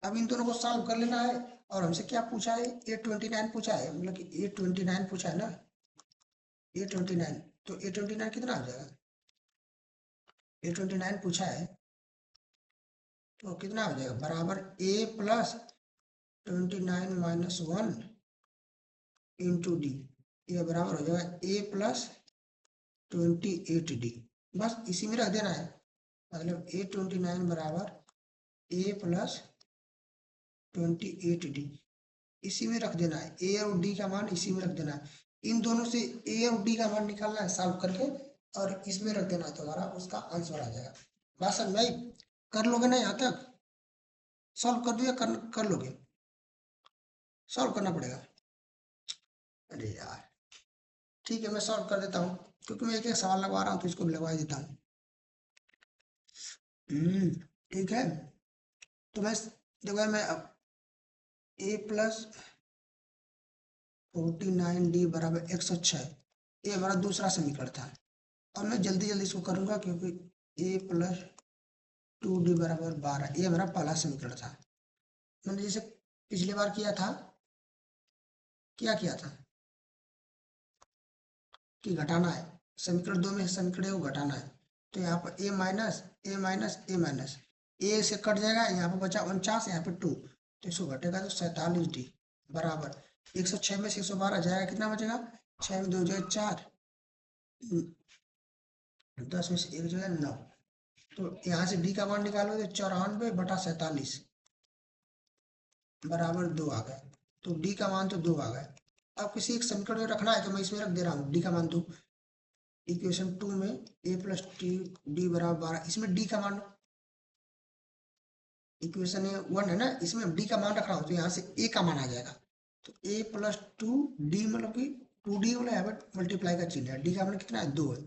अब इन दोनों को सॉल्व कर लेना है, और हमसे क्या पूछा है, a29 पूछा है, मतलब कि a29 पूछा है ना, a29, तो a29 कितना आ जाएगा, a29 पूछा है तो कितना हो जाएगा बराबर a plus 29 minus 1 into D, ये बराबर हो जाएगा a प्लस 28d। बस इसी में रख देना है, मतलब a29 बराबर a प्लस 28d, इसी में रख देना है। a और d का मान इसी में रख देना है। इन दोनों से a और d का मान निकालना है सॉल्व करके, और इसमें रख देना है, तो हमारा उसका आंसर आ जाएगा। बात समझ में आई? कर लोगे ना यहाँ तक? सॉल्व कर दिया, कर लोगे? सॉल्व करना पड़ेगा। अरे यार, ठीक है मैं सॉल्व कर देता हूँ, क्योंकि मैं एक एक सवाल लगवा रहा हूँ, तो इसको भी लगवा देता हूँ। ठीक है, तो मैं देखो मैं a प्लस 49d बराबर 106, ये हमारा दूसरा समीकरण था। और मैं जल्दी जल्दी इसको करूंगा, क्योंकि a प्लस 2d बराबर 12, ये हमारा पहला समीकरण था। मैंने जैसे पिछली बार किया था, क्या किया था कि घटाना है, समीकरण 2 में समीकरण को घटाना है। तो यहाँ पर a minus A minus A minus A से कट जाएगा, यहाँ पर बचा 49, यहाँ पे 2, तो इसको घटेगा तो 47d बराबर 106 में से 112 जाएगा, कितना बचेगा 6 में 2 जाएगा 4, 10 में से 1 जाएगा 9। तो यहाँ से d का मान निकालोगे तो 94 बटा 47 बराबर 2 आ गया। तो d का मान तो 2 आ गया। अब किसी एक समीकरण में रखना है, तो मैं इसमें रख दे रहा हूँ d का मान 2। इक्वेशन 2 में a प्लस d बराबर 12, इसमें d का मान, इक्वेशन 1 है ना, इसमें d का मान रख रहा हूँ, तो यहाँ से a का मान आ जाएगा। तो a प्लस 2d, मतलब कि 2d वाला यहाँ पर मल्टीप्लाई का चिन्ह है, d का मान कितना है 2 है,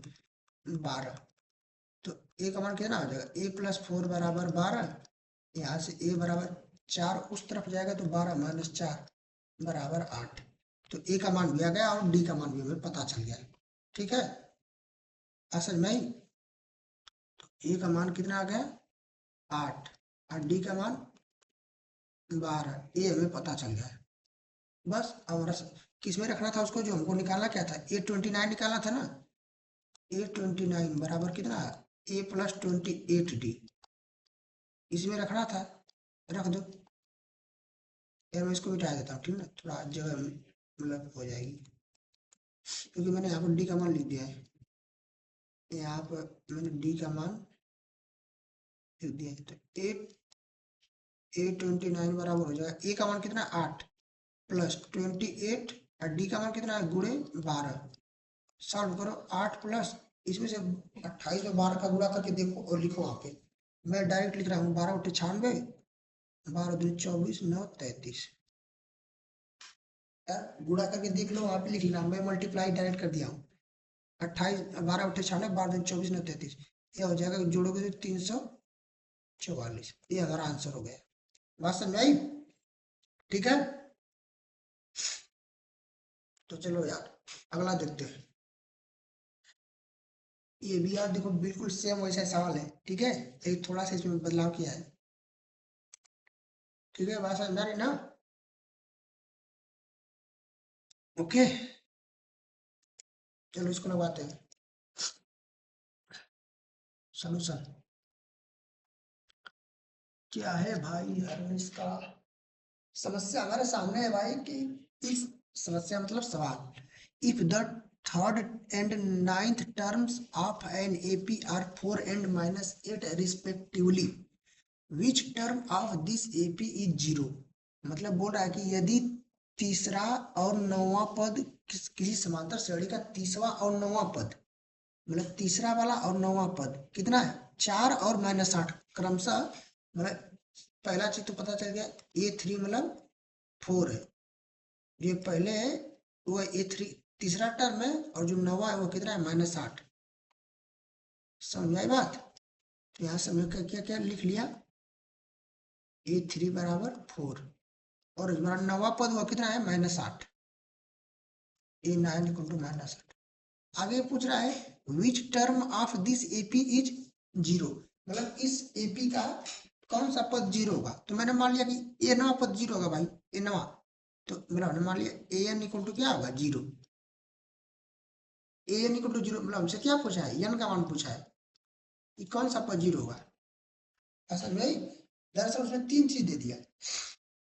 12। तो a का मान कितना हो जाएगा, a प्लस 4 बराबर 12, यहाँ से a बराबर 4 उस तरफ जाएगा, तो 12 माइनस 4 बराबर 8। तो a का मान भी आ गया, और d का मान भी हमें पता चल गया। ठीक है, असल में a का मान कितना आ गया 8, और d का मान 12, ये हमें पता चल गया। बस हमारा किस में रखना था उसको, जो हमको निकालना क्या था, a29 निकालना था ना, a29 बराबर कितना, a प्लस 28d, इसमें रखना था, रख दो। यार मैं इसको मिटा देता हूँ, ठीक ना, थोड़ा जगह मतलब हो जाएगी, क्योंकि मैंने यहाँ पर d का मान लिख दिया है, यहाँ पर मैंने d का मान लिख दिया है। तो a29 बराबर हो जाएगा, a का मान कितना 8 प्लस 28, और d का मान कितना है गुणे 12। सॉल्व करो, 8 प्लस इसमें से 28 और 12 का गुणा करके देखो और लिखो वहाँ पे। मैं डायरेक्ट लिख रहा हूँ, 12 × 96, 12 दूनी 24, 9 33। गुणा करके देख लो, वहाँ पे लिख लेना, मैं मल्टीप्लाई डायरेक्ट कर दिया हूँ। 28 12 × 96, 12 दूनी 24, 9 33, ये हो जाएगा, जोड़ोगे तो 344। ये हमारा आंसर हो गया। बात समझ आई? ठीक है, तो चलो यार अगला देखते हैं। ये भी यार देखो बिल्कुल सेम वैसा सवाल है, ठीक है, एक थोड़ा सा इसमें बदलाव किया है। ठीक है, बात समझ रही ना? ओके, चलो इसको लगवाते हैं सॉल्यूशन। क्या है भाई हर इसका समस्या हमारे सामने है भाई, कि इस समस्या मतलब सवाल, if the third and ninth terms of an AP are 4 and -8 respectively, which term of this AP is 0? मतलब बोल रहा है कि यदि तीसरा और नौवां पद किसी समांतर श्रेणी का तीसरा और नौवां पद, मतलब तीसरा वाला और नौवां पद कितना है, 4 और -8 क्रमशः, मतलब पहला चीज तो पता चल गया, A3 मतलब 4 है, ये पहले है वो A3 तीसरा टर्म है, और जो नौवां है वो कितना है, -8। समझ आई बात? तो यहाँ से हमने क्या क्या लिख लिया, A3 बराबर 4, और हमारा नौवां पद हुआ कितना है, -8, A9 इक्वल टू -8। आगे पूछ रहा है which term of this AP is 0, मतलब इस एपी का कौन सा पद 0 होगा। तो मैंने मान लिया कि ए नवा पद 0 होगा भाई, ए नवा, तो मतलब हमने मान लिया ए एन इक्वल टू क्या होगा, 0। ए एन इक्वल टू 0, मतलब हमसे क्या पूछा है, एन का मान पूछा है, कि कौन सा पद 0 होगा। असल में दरअसल उसने 3 चीज दे दिया,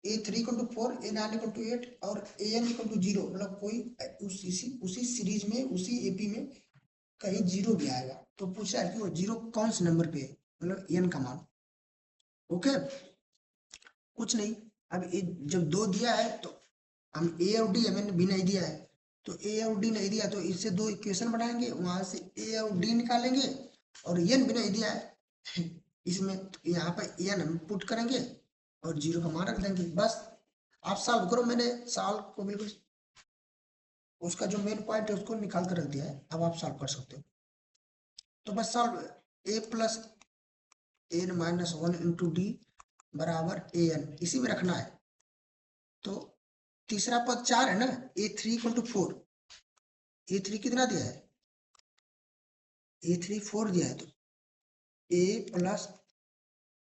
A3 equal to 4, A9 equal to 8 और AN इक्वल टू 0, मतलब कोई उसी सीरीज में, उसी एपी में कहीं 0 भी आएगा, तो पूछ रहा है कि वो 0 कौन से नंबर पे है, मतलब n का मान। ओके, कुछ नहीं, अब जब 2 दिया है तो हम A और D हमें भी नहीं दिया है, तो A और D नहीं दिया तो इससे 2 इक्वेशन बनाएंगे, वहां से A और D निकालेंगे, और n भी नहीं दिया है इसमें, तो यहाँ पर n हम पुट करेंगे और 0 का मान रख देंगे, बस। आप सॉल्व करो, मैंने सॉल्व को बिल्कुल उसका जो मेन पॉइंट है उसको निकाल कर रख दिया है, अब आप सॉल्व कर सकते हो। तो बस solve, a plus N minus 1 into D बराबर ए एन, इसी में रखना है। तो तीसरा पद 4 है ना, A3 इक्वल टू 4, A3 कितना दिया है, A3 4 दिया है, तो a plus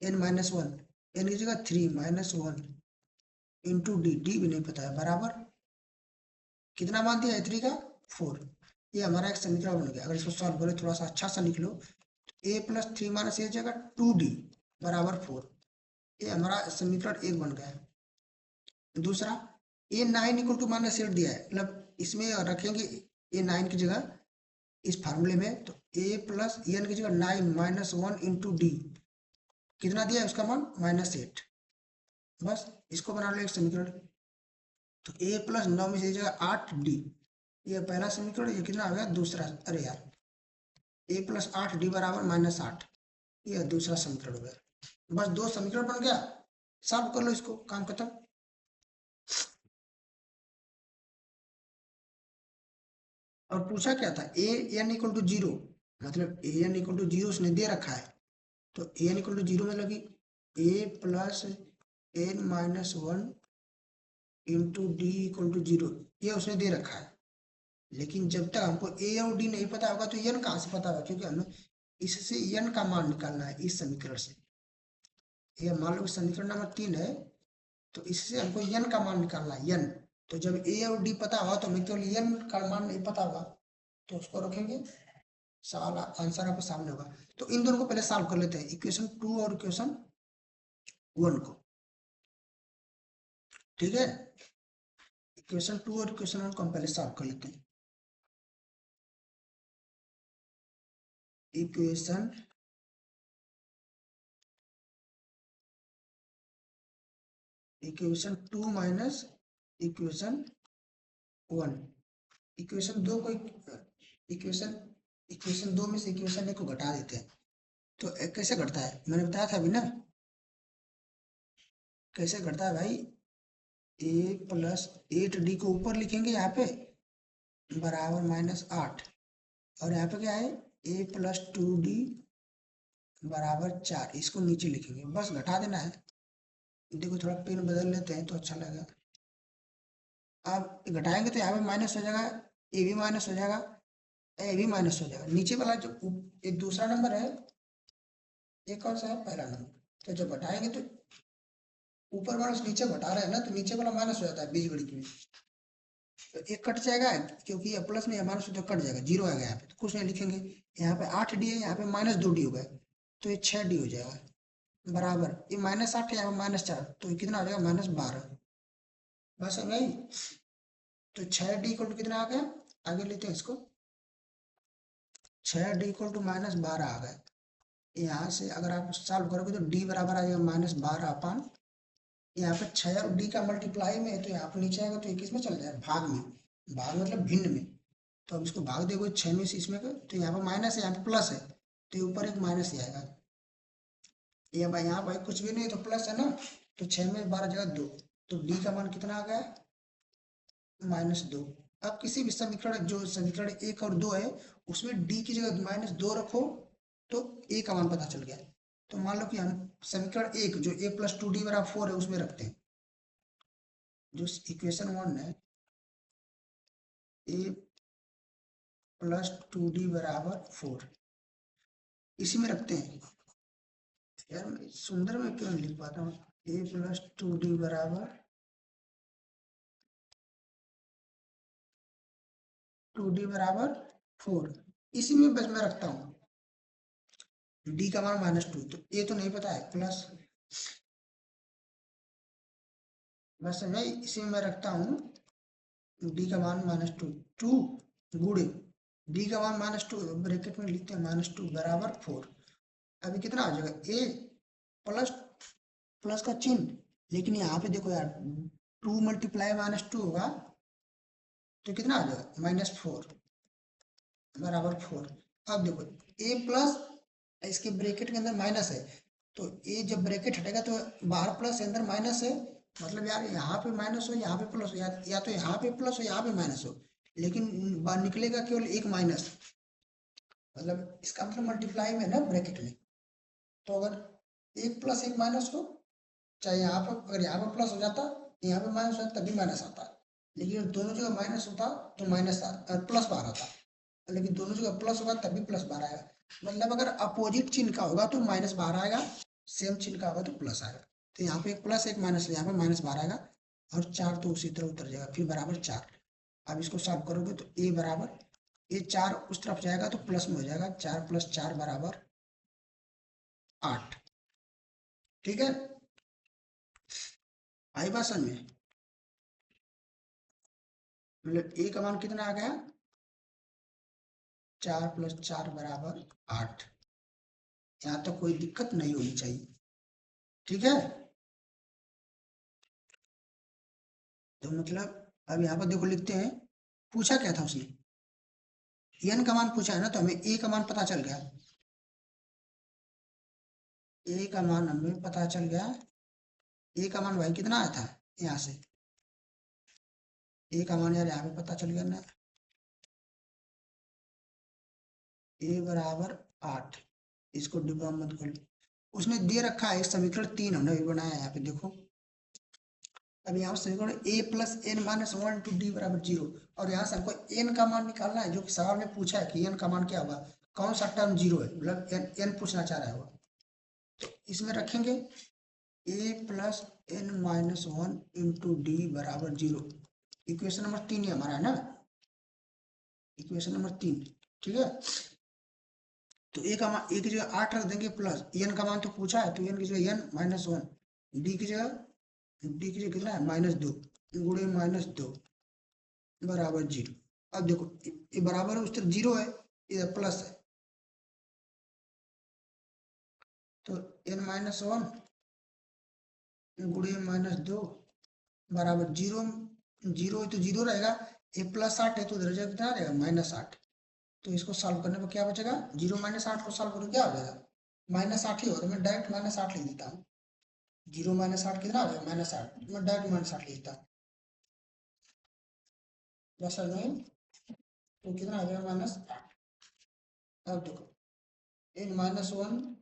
N minus 1, N की जगह 3 -1 इंटू डी, डी भी नहीं पता है, बराबर कितना मान दिया A3 का, 4। ये हमारा एक समीकरण बन गया। अगर इसको सॉल्व करें थोड़ा सा अच्छा सा लिख लो, a प्लस 3 माइनस ए जगह 2d बराबर 4, ये हमारा समीकरण 1 बन गया। दूसरा A9 इक्वल टू -8 दिया है, मतलब इसमें रखेंगे A9 की जगह इस फार्मूले में, तो a प्लस एन की जगह 9 -1 इंटू डी, कितना दिया है उसका मान, -8। बस इसको बना लो एक समीकरण, तो a प्लस 9 में से जगह 8d, ये पहला समीकरण, ये कितना आ गया, दूसरा, अरे यार a प्लस 8d बराबर -8, ये दूसरा समीकरण हो गया। बस 2 समीकरण बन गया, सॉल्व कर लो इसको, काम खत्म। और पूछा क्या था, ए एन इक्वल टू 0, मतलब ए एन इक्वल टू 0 उसने दे रखा है, तो ए एन इक्वल टू 0 में लगी A plus N minus 1 into D equal to 0, ये उसने दे रखा है। लेकिन जब तक हमको ए और डी नहीं पता होगा तो एन कहाँ से पता होगा, क्योंकि हमें इससे एन का मान निकालना है इस समीकरण से। ये मान लो समीकरण नंबर 3 है, तो इससे हमको एन का मान निकालना है, एन। तो जब ए और डी पता होगा तो हमें केवल एन का मान नहीं पता होगा, तो उसको रखेंगे, सवाल आंसर आपके सामने होगा। तो इन दोनों को पहले सॉल्व कर लेते हैं, इक्वेशन 2 और इक्वेशन 1 को, ठीक है। इक्वेशन 2 और इक्वेशन 1 को हम पहले सॉल्व कर लेते हैं। Equation equation 2 minus equation 1, equation 2 को इक्वेशन इक्वेशन 2 में से इक्वेशन 1 को घटा देते हैं। तो कैसे घटता है, मैंने बताया था अभी ना, कैसे घटता है भाई, ए प्लस 8d को ऊपर लिखेंगे यहाँ पे बराबर -8, और यहाँ पे क्या है, ए प्लस 2d बराबर 4, इसको नीचे लिखेंगे, बस घटा देना है। देखो थोड़ा पेन बदल लेते हैं तो अच्छा लगेगा। अब घटाएंगे तो यहाँ पे माइनस हो जाएगा, ए भी माइनस हो जाएगा, ए भी माइनस हो जाएगा, नीचे वाला जो एक दूसरा नंबर है, ये कौन सा है, पहला नंबर। तो जब घटाएंगे तो ऊपर माइनस नीचे घटा रहे हैं ना, तो नीचे वाला माइनस हो जाता है बीजगणित में, तो एक कट जाएगा, क्योंकि ये प्लस में ये माइनस तो कट जाएगा, 0 आ गया यहाँ पे, तो कुछ नहीं लिखेंगे। यहाँ पे 8d है, यहाँ पे -2d हो गया, तो ये 6d हो जाएगा, बराबर ये -8 है, यहाँ -4, तो ये कितना हो जाएगा, -12। बस हो गई। तो 6d इक्वल टू कितना आ गया, आगे लेते हैं इसको, 6d इक्वल टू -12 आ गया। यहाँ से अगर आप सॉल्व करोगे तो d बराबर आ जाएगा -12 अपान यहाँ पे 6 और डी का मल्टीप्लाई में है, तो यहाँ पे नीचे आएगा तो 21 में चला जाएगा, भाग में। भाग मतलब भिन्न में। तो अब इसको भाग देखो 6 में से इसमें का, तो यहाँ पे माइनस है, यहाँ पे प्लस है, तो ये ऊपर एक माइनस ही आएगा। ये भाई यहाँ भाई कुछ भी नहीं तो प्लस है ना, तो 6 में 12 जगह 2, तो डी का मान कितना आ गया, -2। अब किसी भी समीकरण, जो समीकरण 1 और 2 है, उसमें डी की जगह -2 रखो तो ए का मान पता चल गया। तो मान लो कि हम समीकरण 1 जो a+2d बराबर 4 है उसमें रखते हैं, जो इक्वेशन 1 है, a+2d बराबर 4, इसी में रखते हैं। यार मैं सुंदर में क्यों नहीं लिख पाता हूँ, a+2d बराबर 2d बराबर 4, इसी में बस मैं रखता हूँ। डी का मान -2, तो ए तो नहीं पता है, प्लस, बस मैं इसी में मैं रखता हूँ डी का मान -2, 2 गुणे डी का मान -2, ब्रैकेट में लिखते हैं -2 बराबर 4। अभी कितना आ जाएगा, ए प्लस प्लस का चिन्ह, लेकिन यहाँ पे देखो यार 2 मल्टीप्लाई -2 होगा तो कितना आ जाएगा, -4 बराबर 4। अब देखो ए प्लस, इसके ब्रैकेट के अंदर माइनस है, तो ए जब ब्रैकेट हटेगा तो बाहर प्लस है अंदर माइनस है, मतलब यार यहाँ पे माइनस हो यहाँ पे प्लस हो, या तो यहाँ पे प्लस हो यहाँ पे माइनस हो, लेकिन बाहर निकलेगा केवल एक माइनस, मतलब इसका मतलब मल्टीप्लाई में ना ब्रैकेट में। तो अगर एक प्लस एक माइनस हो, चाहे यहाँ पर, अगर यहाँ पर प्लस हो जाता, यहाँ पे माइनस होता तभी माइनस आता, लेकिन दोनों जगह माइनस होता तो माइनस प्लस बाहर आता, लेकिन दोनों जगह प्लस होगा तभी प्लस बाहर आएगा। मतलब अगर अपोजिट चिन्ह का होगा तो माइनस बाहर आएगा, सेम चिन्ह का होगा तो प्लस आएगा। तो यहाँ पे एक प्लस एक माइनस, यहाँ पे माइनस बाहर आएगा, और 4 तो उसी तरह उतर जाएगा, फिर बराबर 4। अब इसको सॉल्व करोगे तो ए बराबर, ये 4 उस तरफ जाएगा तो प्लस में हो जाएगा, 4 + 4 बराबर 8। ठीक है, आई बात समझ में। मतलब ए का मान कितना आ गया, 4 + 4 बराबर 8। यहाँ तक कोई दिक्कत नहीं होनी चाहिए। ठीक है, तो मतलब अब यहाँ पर देखो लिखते हैं, पूछा क्या था उसने, एन का मान पूछा है ना, तो हमें ए का मान पता चल गया। ए का मान हमें पता चल गया, ए का मान भाई कितना आया था यहाँ से, ए का मान यार यहाँ पे पता चल गया ना, ए बराबर 8। इसको डिब्बा मत खोलो, उसने दे रखा है समीकरण 3 हमने भी बनाया है यहाँ पे देखो। अब यहाँ समीकरण a+n-1 × d बराबर 0, और यहाँ से हमको n का मान निकालना है, जो कि सवाल में पूछा है कि n का मान क्या होगा, कौन सा टर्म 0 है, मतलब n पूछना चाह रहा होगा। तो इसमें रखेंगे a+n-1 × d बराबर 0, इक्वेशन नंबर 3 ही हमारा है ना, इक्वेशन नंबर 3। ठीक है, तो ए का मान, ए की जगह 8 रख देंगे, प्लस एन का मान तो पूछा है, तो एन की जगह n-1, डी की जगह कितना है, -2 गुणे -2 बराबर 0। अब देखो ये बराबर है, उस तरफ 0 है, इधर प्लस है, तो n-1 गुणे -2 बराबर 0। 0 है तो 0 रहेगा, ये +8 है तो उधर जगह कितना रहेगा, -8। तो इसको सॉल्व करने पर क्या बचेगा, 0 -8 को सॉल्व करो क्या हो जाएगा, -8 ही होगा, तो मैं डायरेक्ट -8 लिख देता हूँ। 0 -8 कितना आ जाएगा, -8, मैं डायरेक्ट -8 लिख देता हूँ, बस समझ में। तो कितना आ जाएगा, -8। अब देखो n-1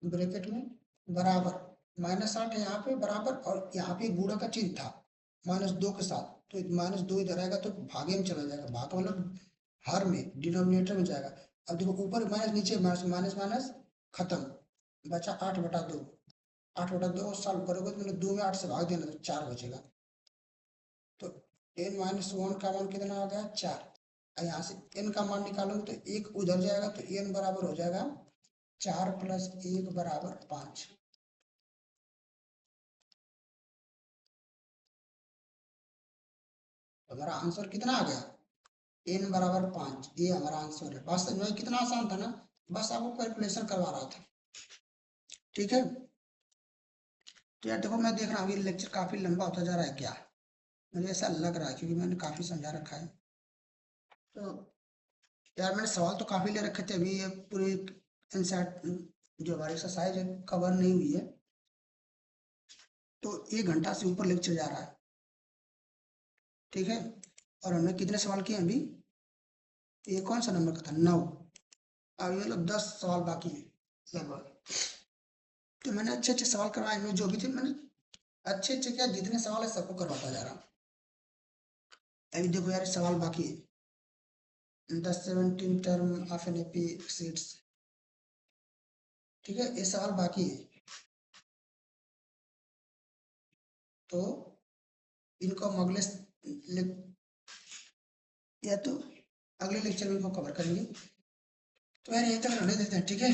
ब्रैकेट में बराबर, -8 है यहाँ पे बराबर, और यहाँ पे गुणा का चिन्ह था -2 के साथ, तो -2 इधर आएगा तो भागे में चला जाएगा, भाग मतलब हर में डिनोमिनेटर में जाएगा। अब देखो ऊपर माइनस, नीचे माइनस, माइनस माइनस खत्म, बचा 8/2। 8/2 सॉल्व करोगे तो मतलब 2 में 8 से भाग देना तो 4 बचेगा। तो n-1 का मान कितना आ गया, 4। यहाँ से n का मान निकालोगे तो 1 उधर जाएगा, तो n बराबर हो जाएगा 4 + 1 बराबर 5। हमारा आंसर कितना आ गया, n बराबर 5, ये हमारा आंसर है। बात समझ में, कितना आसान था ना, बस आपको कैलकुलेशन करवा रहा था। ठीक है। तो यार देखो, मैं देख रहा हूँ ये लेक्चर काफी लंबा होता जा रहा है क्या, मुझे ऐसा लग रहा है, क्योंकि मैंने काफी समझा रखा है। तो यार मैंने सवाल तो काफी ले रखे थे, अभी ये पूरी इंसैट जो हमारी एक्सरसाइज है कवर नहीं हुई है। तो 1 घंटा से ऊपर लेक्चर जा रहा है, ठीक है। और हमने कितने सवाल किए अभी, ये कौन सा नंबर का था, 9। अभी मतलब 10 सवाल बाकी है लगभग। तो मैंने अच्छे अच्छे सवाल करवाए, इनमें जो भी थे मैंने अच्छे अच्छे क्या, जितने सवाल है सबको करवाता जा रहा हूँ। अभी देखो यार सवाल बाकी है, the 17 term of an AP seeds, ठीक है, ये सवाल बाकी है। तो इनको हम या तो अगले लेक्चर में इनको कवर करेंगे। तो यार यहीं तक रहने देते हैं, ठीक है।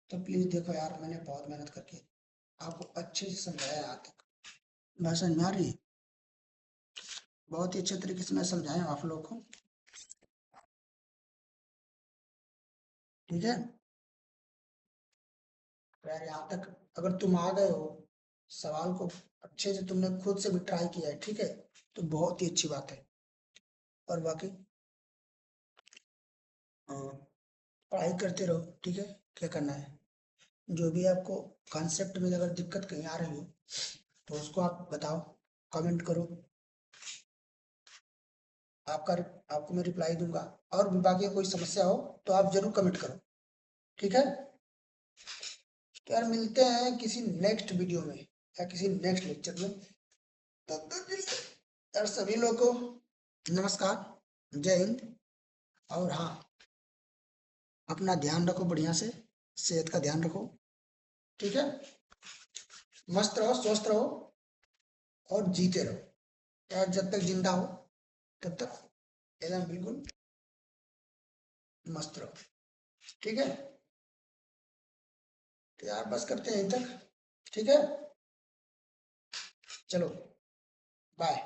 तो प्लीज देखो यार, मैंने बहुत मेहनत करके आपको अच्छे से समझाया यहाँ तक, बात समझ में आ रही है। बहुत ही अच्छे तरीके से मैं समझाया आप लोग को, ठीक है। तो यार यहाँ तक अगर तुम आ गए हो, सवाल को अच्छे से तुमने खुद से भी ट्राई किया है, ठीक है, तो बहुत ही अच्छी बात है। और बाकी पढ़ाई करते रहो, ठीक है। क्या करना है, जो भी आपको कॉन्सेप्ट में अगर दिक्कत कहीं आ रही हो तो उसको आप बताओ, कमेंट करो, आपका आपको मैं रिप्लाई दूंगा। और भी बाकी कोई समस्या हो तो आप जरूर कमेंट करो, ठीक है। तो यार मिलते हैं किसी नेक्स्ट वीडियो में या किसी नेक्स्ट लेक्चर में, तब तक के लिए यार सभी लोग को नमस्कार, जय हिंद। और हाँ, अपना ध्यान रखो बढ़िया से, सेहत का ध्यान रखो, ठीक है। मस्त रहो, स्वस्थ रहो और जीते रहो यार, जब तक जिंदा हो तब तक एकदम बिल्कुल मस्त रहो, ठीक है। तो यार बस करते हैं यहीं तक, ठीक है। चलो, बाय।